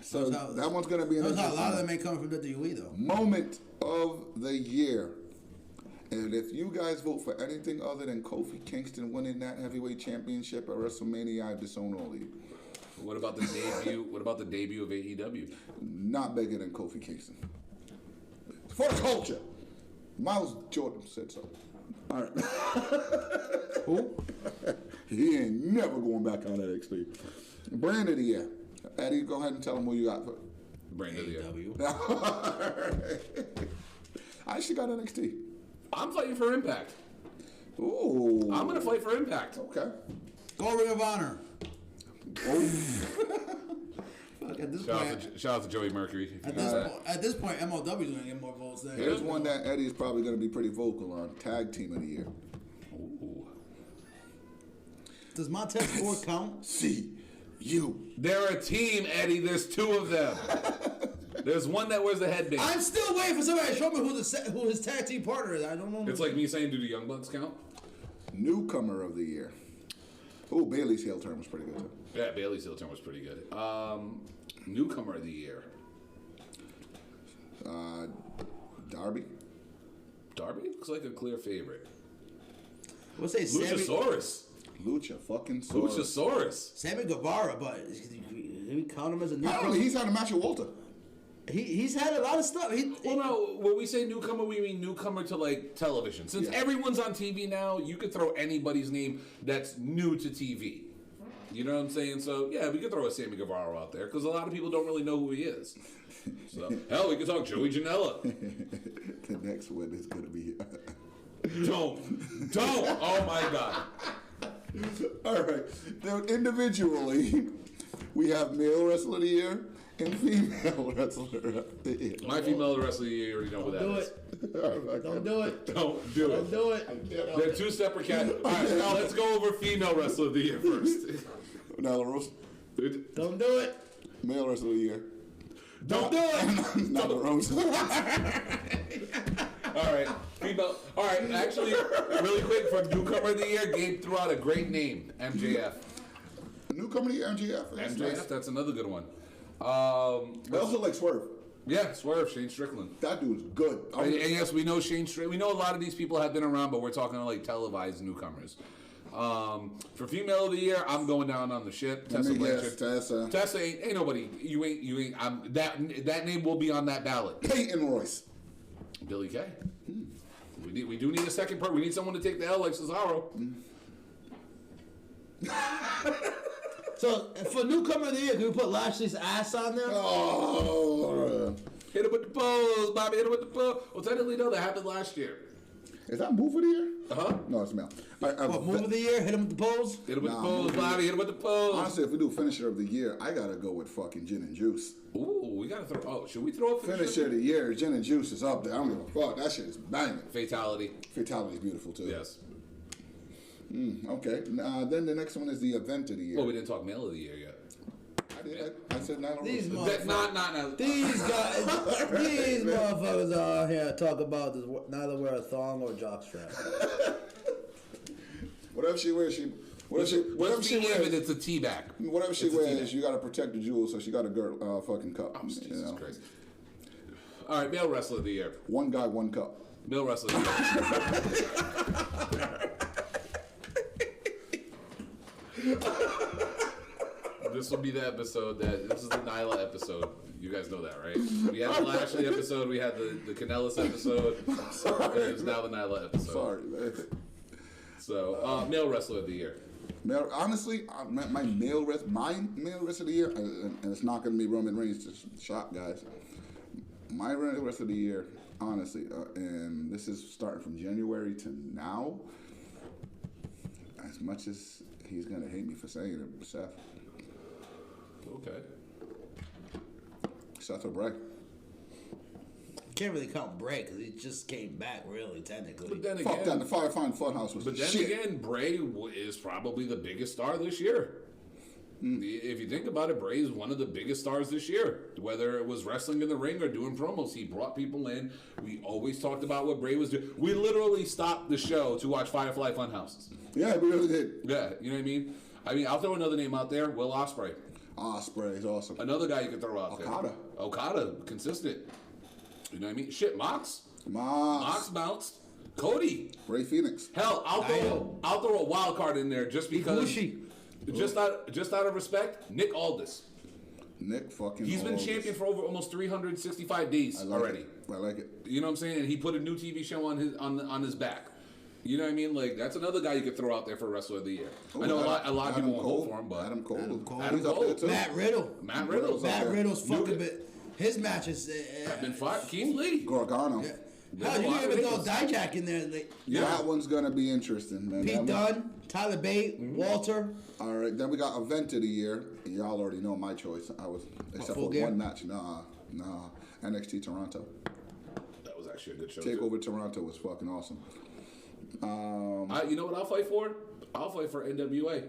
So that one's going to be an Notice how a lot of interesting them ain't coming from WWE though. moment of the year. And if you guys vote for anything other than Kofi Kingston winning that heavyweight championship at WrestleMania, I disown all of you. What about the debut? What about the debut of AEW? Not bigger than Kofi Kingston. For the culture. Miles Jordan said so. All right. Who? He ain't never going back on NXT. Brand of the year. Eddie, go ahead and tell him who you got. Brand of the year. I actually got NXT. I'm fighting for Impact. Ooh. I'm gonna fight for Impact. Okay. Go Ring of Honor. Oh. Fuck, at this Shout point, out to Joey Mercury. at this point, MLW is gonna get more votes than. Here's one that Eddie is probably going to be pretty vocal on. Tag Team of the Year. Ooh. Does Montez Ford count? See you. They're a team, Eddie. There's two of them. There's one that wears the headband. I'm still waiting for somebody to show me who his tag team partner is. I don't know. It's like me saying, do the Young Bucks count? Newcomer of the Year. Oh, Bailey's heel turn was pretty good too. Yeah, Bailey's heel turn was pretty good. Newcomer of the year. Darby. Darby looks like a clear favorite. We'll say Luchasaurus. Lucha fucking Saurus. Luchasaurus. Sammy Guevara, but we count him as a newcomer. Apparently he's had a match with Walter. He's had a lot of stuff. Well, no, when we say newcomer, we mean newcomer to like television. Since everyone's on TV now, you could throw anybody's name that's new to TV. You know what I'm saying? So yeah, we could throw a Sammy Guevara out there because a lot of people don't really know who he is. So hell, we could talk Joey Janela. The next one is going to be. Don't. Oh my God. All right. Now, individually, we have Male Wrestler of the Year And female wrestler of the year. My female wrestler of the year, you already know who that Do is. it. Don't do it. Don't do Don't it. do it. They're two separate categories. All right, let's go over female wrestler of the year first. Nyla Rose. Don't do it. Male wrestler of the year. Don't do it. Nyla Rose. All right, female. All right, actually, really quick for newcomer of the year, Gabe threw out a great name, MJF. Newcomer of the year, MJF. That's MJF, nice. that's another good one. I also like Swerve. Yeah, Swerve, Shane Strickland. That dude's good. And yes, we know Shane Strickland. We know a lot of these people have been around, but we're talking like televised newcomers. For female of the year, I'm going down on the ship. Tessa Blanchard. Tessa. Tessa ain't nobody. You ain't. That name will be on that ballot. Peyton Royce. Billy Kay. We do need a second part. We need someone to take the L like Cesaro. So for newcomer of the year, can we put Lashley's ass on there? Oh. Hit him with the pose, Bobby. Hit him with the pose. Well, technically, no, that happened last year. Is that move of the year? Uh-huh. No, it's male. What, move of the year? Hit him with the pose? Hit him with Nah, the pose, Bobby. Hit him with the pose. Honestly, if we do finisher of the year, I gotta go with fucking Gin and Juice. Ooh, we gotta throw. Oh, should we throw a Finisher of the year, Gin and Juice is up there. I don't give a fuck. That shit is banging. Fatality. Fatality is beautiful too. Yes. Okay. Then the next one is the event of the year. Well, we didn't talk male of the year yet. I did. I said Nyla These Rose. motherfuckers. Not. These guys, these motherfuckers out here talk about this, neither wear a thong or a jockstrap. Whatever she wears, whatever she Let's be even. wears, It's a tea bag. whatever she It's a tea wears, bag. you gotta protect the jewels. So she got a girl fucking cup. Oh, Jesus you know? Christ. All right, male wrestler of the year. One guy, one cup. Male wrestler of the year. This will be the episode this is the Nyla episode. You guys know that, right? We had the Lashley episode, we had the Kanellis episode, and it's now the Nyla episode. Sorry, man. So, male wrestler of the year. Honestly, my male rest of the year, and it's not gonna be Roman Reigns. Just shock, guys. My male rest of the year, honestly, and this is starting from January to now. As much as he's gonna hate me for saying it, Seth. Okay. Seth O'Brien. Can't really count Bray because he just came back, really, technically. But then Fuck that. again, The Firefly Funhouse was but the then shit. again, Bray is probably the biggest star this year. If you think about it, Bray is one of the biggest stars this year. Whether it was wrestling in the ring or doing promos, he brought people in. We always talked about what Bray was doing. We literally stopped the show to watch Firefly Funhouses. Yeah, we really did. Yeah, you know what I mean? I'll throw another name out there, Will Ospreay. Ospreay is awesome. Another guy you can throw out Okada. there. Okada, consistent. You know what I mean? Shit, Mox Mox. bounced. Cody. Ray Phoenix. Hell, I'll throw a wild card in there just because. Ibushi. Just out of respect, Nick Aldis. Nick fucking He's been Aldis. champion for over almost 365 days I like already. it. I like it. You know what I'm saying? And he put a new TV show on his back. You know what I mean? Like that's another guy you could throw out there for Wrestler of the Year. I know a lot of people won't vote for him, but Adam Cole. Adam He's up Cole. there too. Matt Riddle. Matt Riddle. Matt Riddle's fucking Luke- bit. His matches. have been fired. Keith Lee. Gargano. Yeah. There's Hell, a you lot didn't of even throw names. Dijak in there. Like, Yeah. That one's gonna be interesting, man. That Pete one- Dunne, Tyler Bate, Mm-hmm. Walter. All right, then we got event of the year. Y'all already know my choice. I was except Full for gear? one match. Nah. NXT Toronto. That was actually a good show. too. Takeover Toronto was fucking awesome. You know what I'll fight for? I'll fight for NWA.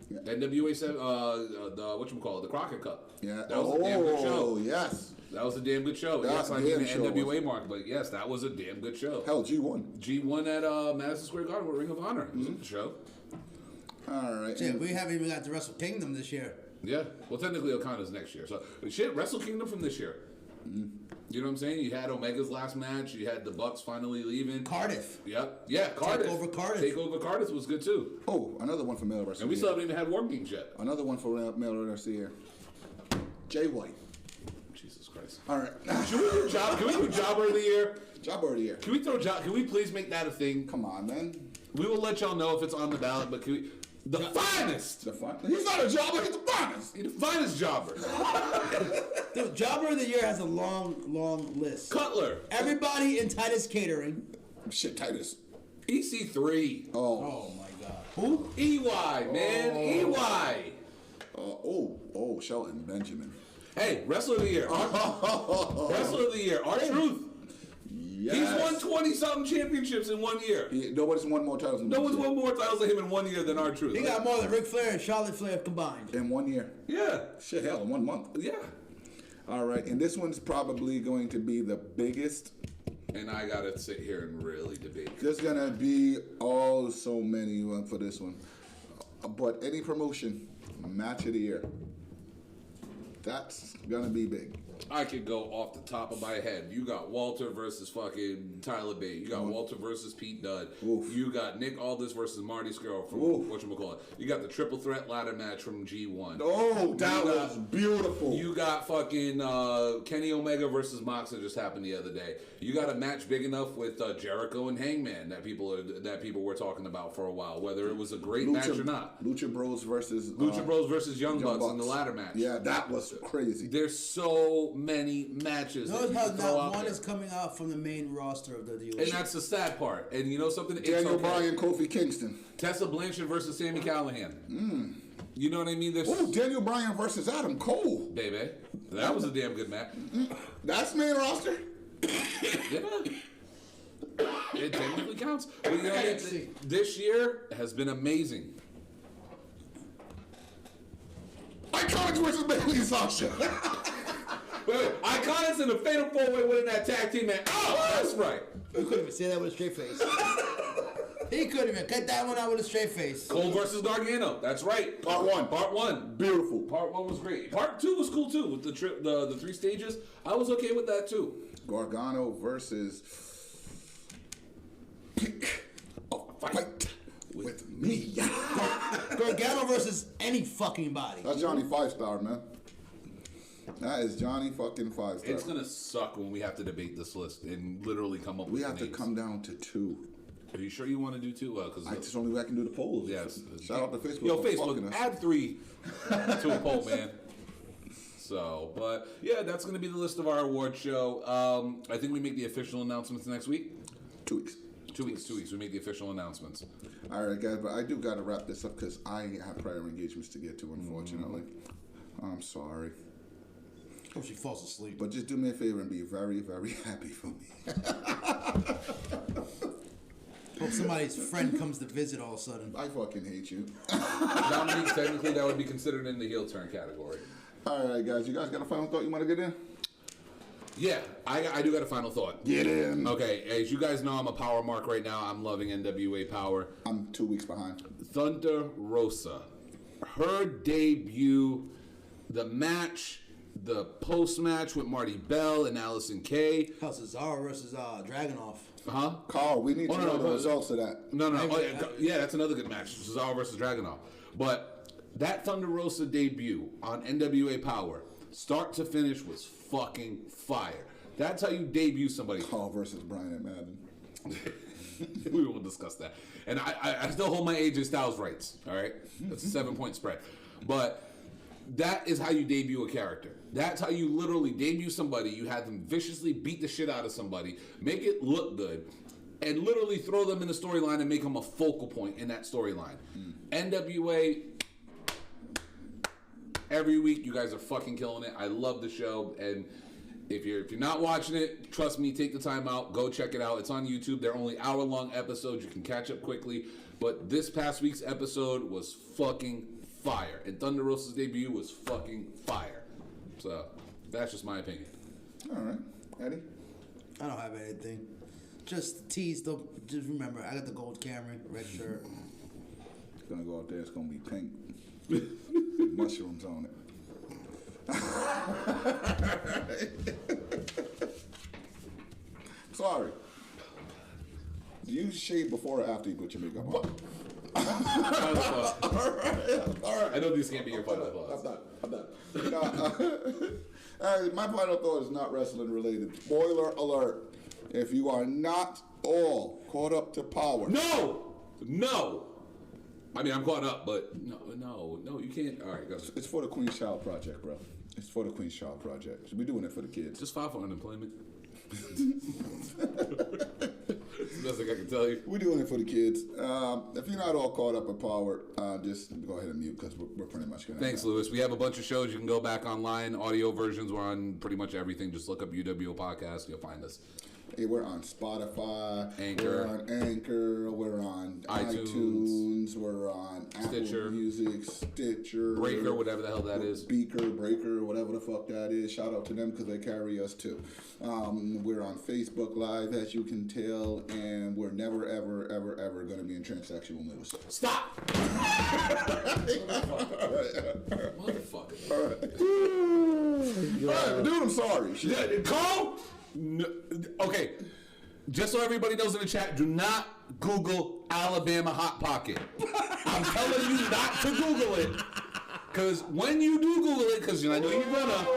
Yeah. NWA said the whatchamacallit, the Crockett Cup. Yeah. That was a damn good show. Oh yes. That was a damn good show. That Yes, I damn mean the show NWA was. mark, but yes, that was a damn good show. Hell, G1. G1 at Madison Square Garden with Ring of Honor. It was a good show. All right. Shit, we haven't even got to Wrestle Kingdom this year. Yeah. Well, technically, O'Connor's next year. So, shit, Wrestle Kingdom from this year. You know what I'm saying? You had Omega's last match. You had the Bucks finally leaving. Cardiff. Yep. Yeah, Cardiff. Takeover Cardiff. Takeover Cardiff was good too. Oh, another one for male wrestling. And we still haven't even had War Games yet. Another one for male wrestling here. Jay White. Jesus Christ. All right. Should we do job? Can we do Jobber of the Year? Jobber of the year. Can we throw job? Can we please make that a thing? Come on, man. We will let y'all know if it's on the ballot, but can we? The finest! The fun. He's not a jobber. He's the finest. The finest jobber. Dude, Jobber of the Year has a long, long list. Cutler. Everybody in Titus Catering. Shit, Titus. EC3. Oh. Oh my God. Who? EY, man. EY. Oh, Shelton Benjamin. Hey, Wrestler of the Year. Wrestler of the Year. R-Truth. Yes. He's won 20-something championships in 1 year. Nobody's won more titles than No one's won more titles than him in 1 year than R-Truth. He got more than Ric Flair and Charlotte Flair combined. in 1 year. Yeah. Shit, hell, in 1 month. Yeah. All right, and this one's probably going to be the biggest. And I gotta sit here and really debate. There's gonna be so many for this one. But any promotion, match of the year. That's gonna be big. I could go off the top of my head. You got Walter versus fucking Tyler Bate. You got Walter versus Pete Dunne. Oof. You got Nick Aldis versus Marty Scurll from Oof. whatchamacallit. You got the triple threat ladder match from G1. Oh, that You was beautiful. You got fucking Kenny Omega versus Mox that just happened the other day. You got a match big enough with Jericho and Hangman that people were talking about for a while, whether it was a great match or not. Lucha Bros versus Young Bucks in the ladder match. Yeah, that was crazy. There's so many matches. Notice that how you can throw not out one there. is coming out from the main roster of the WWE. And that's the sad part. And you know something? It's Daniel okay. Bryan, Kofi Kingston. Tessa Blanchard versus Sami Callihan. You know what I mean? There's Oh, Daniel Bryan versus Adam Cole. baby. That was a damn good match. That's main roster. Yeah. It technically counts. But you know, this year has been amazing. Iconics versus Bayley and Sasha. Wait, Iconics in the Fatal 4-Way winning that tag team match. Oh, that's right. He couldn't even say that with a straight face. He couldn't even cut that one out with a straight face. Cole versus Gargano. That's right. Part one. Part one. Beautiful. Part one was great. Part two was cool too with the 3 stages. I was okay with that too. Gargano versus Pick a Fight with me. Gargano versus any fucking body. That's Johnny 5-star, man. That is Johnny fucking 5-star. It's gonna suck when we have to debate this list and literally come up with We have to names. come down to 2. Are you sure you want to do 2? Because It's the only way I can do the polls. yes. Shout out to Facebook. Yo, for fucking Facebook, us. add 3 to a poll, man. So, but yeah, that's gonna be the list of our award show. I think we make the official announcements next week. 2 weeks. 2 weeks. 2 weeks. We make the official announcements. All right, guys, but I do got to wrap this up because I have prior engagements to get to, unfortunately. I'm sorry. Hope she falls asleep. But just do me a favor and be very, very happy for me. Hope somebody's friend comes to visit all of a sudden. I fucking hate you. Dominique, technically, that would be considered in the heel turn category. All right, guys, you guys got a final thought you want to get in? Yeah, I do got a final thought. Get in. Okay, as you guys know, I'm a Power Mark right now. I'm loving NWA Power. I'm 2 weeks behind. Thunder Rosa, her debut, the match, the post match with Marty Bell and Allison Kay. How's Cesaro versus Dragunov? Huh? Carl, we need to know the but- results of that. No. Yeah, that's another good match. Cesaro versus Dragunov. But that Thunder Rosa debut on NWA Power, start to finish, was fucking fire. That's how you debut somebody. Carl versus Brian at Madden. We will discuss that. And I still hold my AJ Styles rights, all right? That's a 7-point spread. But that is how you debut a character. That's how you literally debut somebody. You have them viciously beat the shit out of somebody, make it look good, and literally throw them in the storyline and make them a focal point in that storyline. NWA, every week, you guys are fucking killing it. I love the show, and if you're not watching it, trust me, take the time out, go check it out. It's on YouTube. They're only hour-long episodes. You can catch up quickly. But this past week's episode was fucking fire, and Thunder Rosa's debut was fucking fire. So that's just my opinion. All right. Eddie? I don't have anything. Just tease. Just remember, I got the gold Camry, red shirt. It's going to go out there. It's going to be pink. Mushrooms on it. Sorry. Do you shave before or after you put your makeup on? All right. I know these can't be your final thoughts. I'm done. My final thought is not wrestling related. Spoiler alert. If you are not all caught up to Power. No. I mean, I'm caught up, but no, you can't. All right, go. It's for the Queen's Child Project, bro. It's for the Queen's Child Project. We're doing it for the kids. Just file for unemployment. best thing I can tell you. We're doing it for the kids. If you're not all caught up in Power, just go ahead and mute because we're pretty much going to. Thanks, Lewis. We have a bunch of shows. You can go back online. Audio versions. We're on pretty much everything. Just look up UWO Podcast. You'll find us. Hey, we're on Spotify. Anchor. We're on Anchor. We're on iTunes. We're on Stitcher. Apple Music, Stitcher. Breaker, whatever the hell that is. Breaker, whatever the fuck that is. Shout out to them because they carry us too. We're on Facebook Live, as you can tell, and we're never, ever, ever, ever going to be in transsexual news. Stop! Motherfucker. All right, dude, I'm sorry. Cole? No, okay, just so everybody knows in the chat, do not Google Alabama Hot Pocket. I'm telling you not to Google it. Because when you do Google it, because I know you're gonna,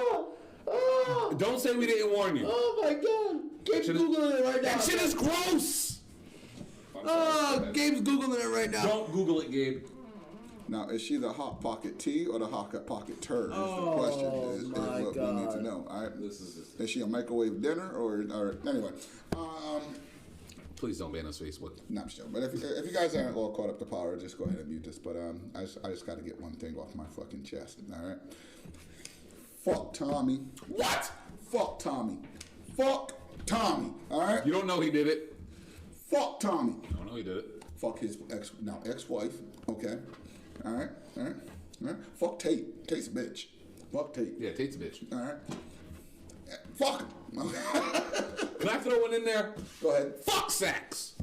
don't say we didn't warn you. Oh my God! Gabe's Googling it right now. That shit is gross. Oh, Gabe's Googling it right now. Don't Google it, Gabe. Now, is she the Hot Pocket tea or the Hot Pocket turd? Is the question. Is what we need to know. All right? Is she a microwave dinner or anyway? Please don't ban us Facebook. Not sure. But if you guys aren't all caught up to Power, just go ahead and mute this. But I just got to get one thing off my fucking chest. All right. Fuck Tommy. What? Fuck Tommy. Fuck Tommy. All right. You don't know he did it. Fuck Tommy. I don't know he did it. Fuck his ex-wife. Okay. All right. Fuck Tate. Tate's a bitch. Fuck Tate. Yeah, Tate's a bitch. All right. Fuck him. Can I throw one in there? Go ahead. Fuck Sachs.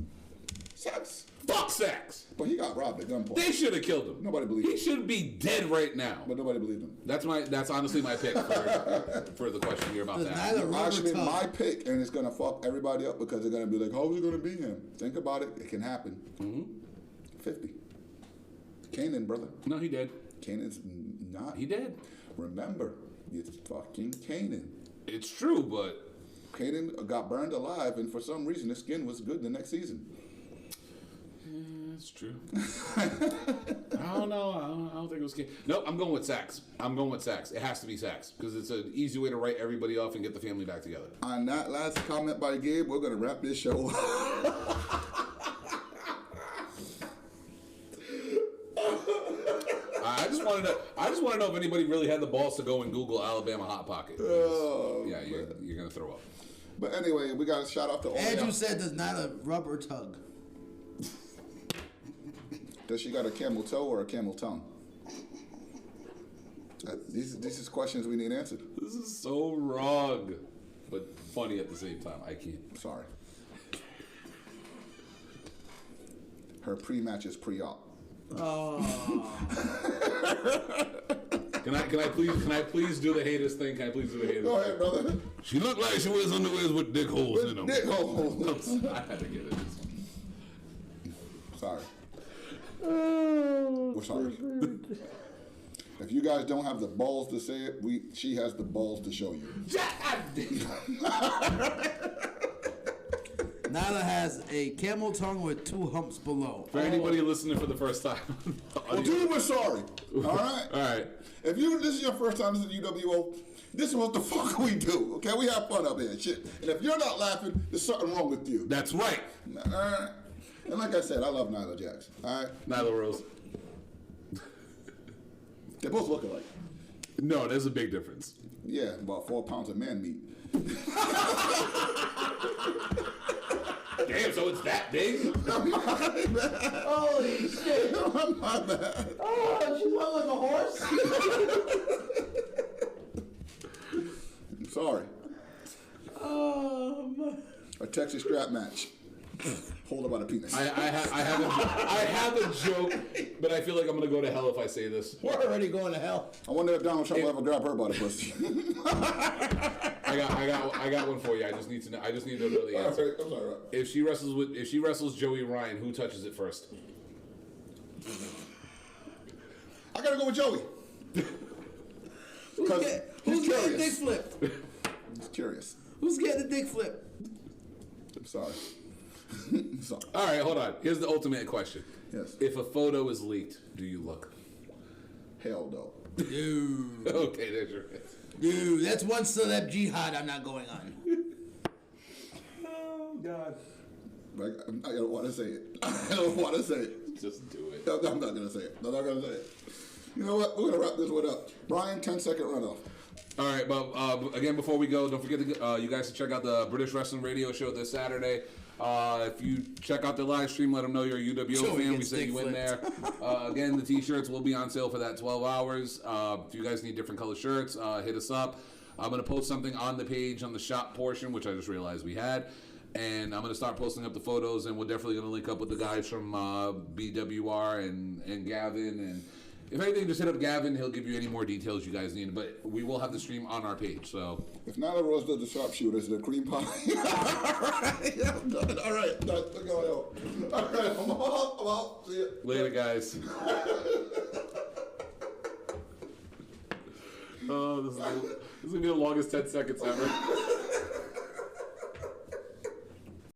Sachs. Fuck Sachs. But he got robbed at gunpoint. They should have killed him. Nobody believed He him. should be dead right now. But nobody believed him. That's honestly my pick for the question you're about to ask. Neither rubber Actually, tongue. my pick, and it's gonna fuck everybody up because they're gonna be like, "How is it gonna be him?" Think about it. It can happen. 50. Kanan, brother. No, he did. Kanan's not. He did. Remember, it's fucking Kanan. It's true, but Kanan got burned alive, and for some reason, his skin was good the next season. it's true. I don't know. I don't think it was. Nope. I'm going with Sachs. It has to be Sachs because it's an easy way to write everybody off and get the family back together. On that last comment by Gabe, we're gonna wrap this show up. I just want to know if anybody really had the balls to go and Google Alabama Hot Pocket. Yeah, you're gonna throw up. But anyway, we got a shout out to all Andrew y'all. said there's not a rubber tug. Does she got a camel toe or a camel tongue? These is questions we need answered. This is so wrong, but funny at the same time. I can't. Sorry. Her pre-match is pre-op. Can I please do the haters thing? Can I please do the haters Go thing? ahead, brother. She looked like she wears underwears with dick holes in them. Dick holes. I had to get it. Sorry. We're sorry. If you guys don't have the balls to say it, she has the balls to show you. Nyla has a camel tongue with 2 humps below. For anybody listening for the first time. Well, dude, we're sorry. All right? All right. If this is your first time listening to UWO, this is what the fuck we do, okay? We have fun up here and shit. And if you're not laughing, there's something wrong with you. That's right. All right? And like I said, I love Nyla Jax, all right? Nyla Rose. They both look alike. No, there's a big difference. Yeah, about 4 pounds of man meat. Damn, so it's that big? Holy shit! My bad. Oh, she looked like a horse. I'm sorry. A Texas strap match. Hold up by the penis. I have a joke, but I feel like I'm gonna go to hell if I say this. We're already going to hell. I wonder if Donald Trump will ever grab her by the pussy. I got one for you. I just need to know the answer. I'm sorry. If she wrestles Joey Ryan, who touches it first? I gotta go with Joey. Because Who's he's getting the dick curious. flip? He's curious. Who's getting the dick flip? I'm sorry. I'm sorry. All right, hold on. Here's the ultimate question. Yes. If a photo is leaked, do you look? Hell no. Dude. Okay, there's your answer. Dude, that's one celeb jihad I'm not going on. Oh God. Like, I don't want to say it. I don't want to say it. Just do it. I'm not going to say it. I'm not going to say it. You know what? We're going to wrap this one up. Brian, 10-second runoff. All right, but again, before we go, don't forget to, you guys to check out the British Wrestling Radio Show this Saturday. If you check out the live stream, let them know you're a UWO fan. We say you in there. Again, the T-shirts will be on sale for that 12 hours. If you guys need different color shirts, hit us up. I'm going to post something on the page on the shop portion, which I just realized we had. And I'm going to start posting up the photos, and we're definitely going to link up with the guys from BWR and Gavin. And if anything, just hit up Gavin. He'll give you any more details you guys need. But we will have the stream on our page. So if Nyla Rose does the sharpshooters, the cream pie. I'm done. All right. Done. All right. I'm out. See you. Later, guys. Oh, this is going to be the longest 10 seconds ever.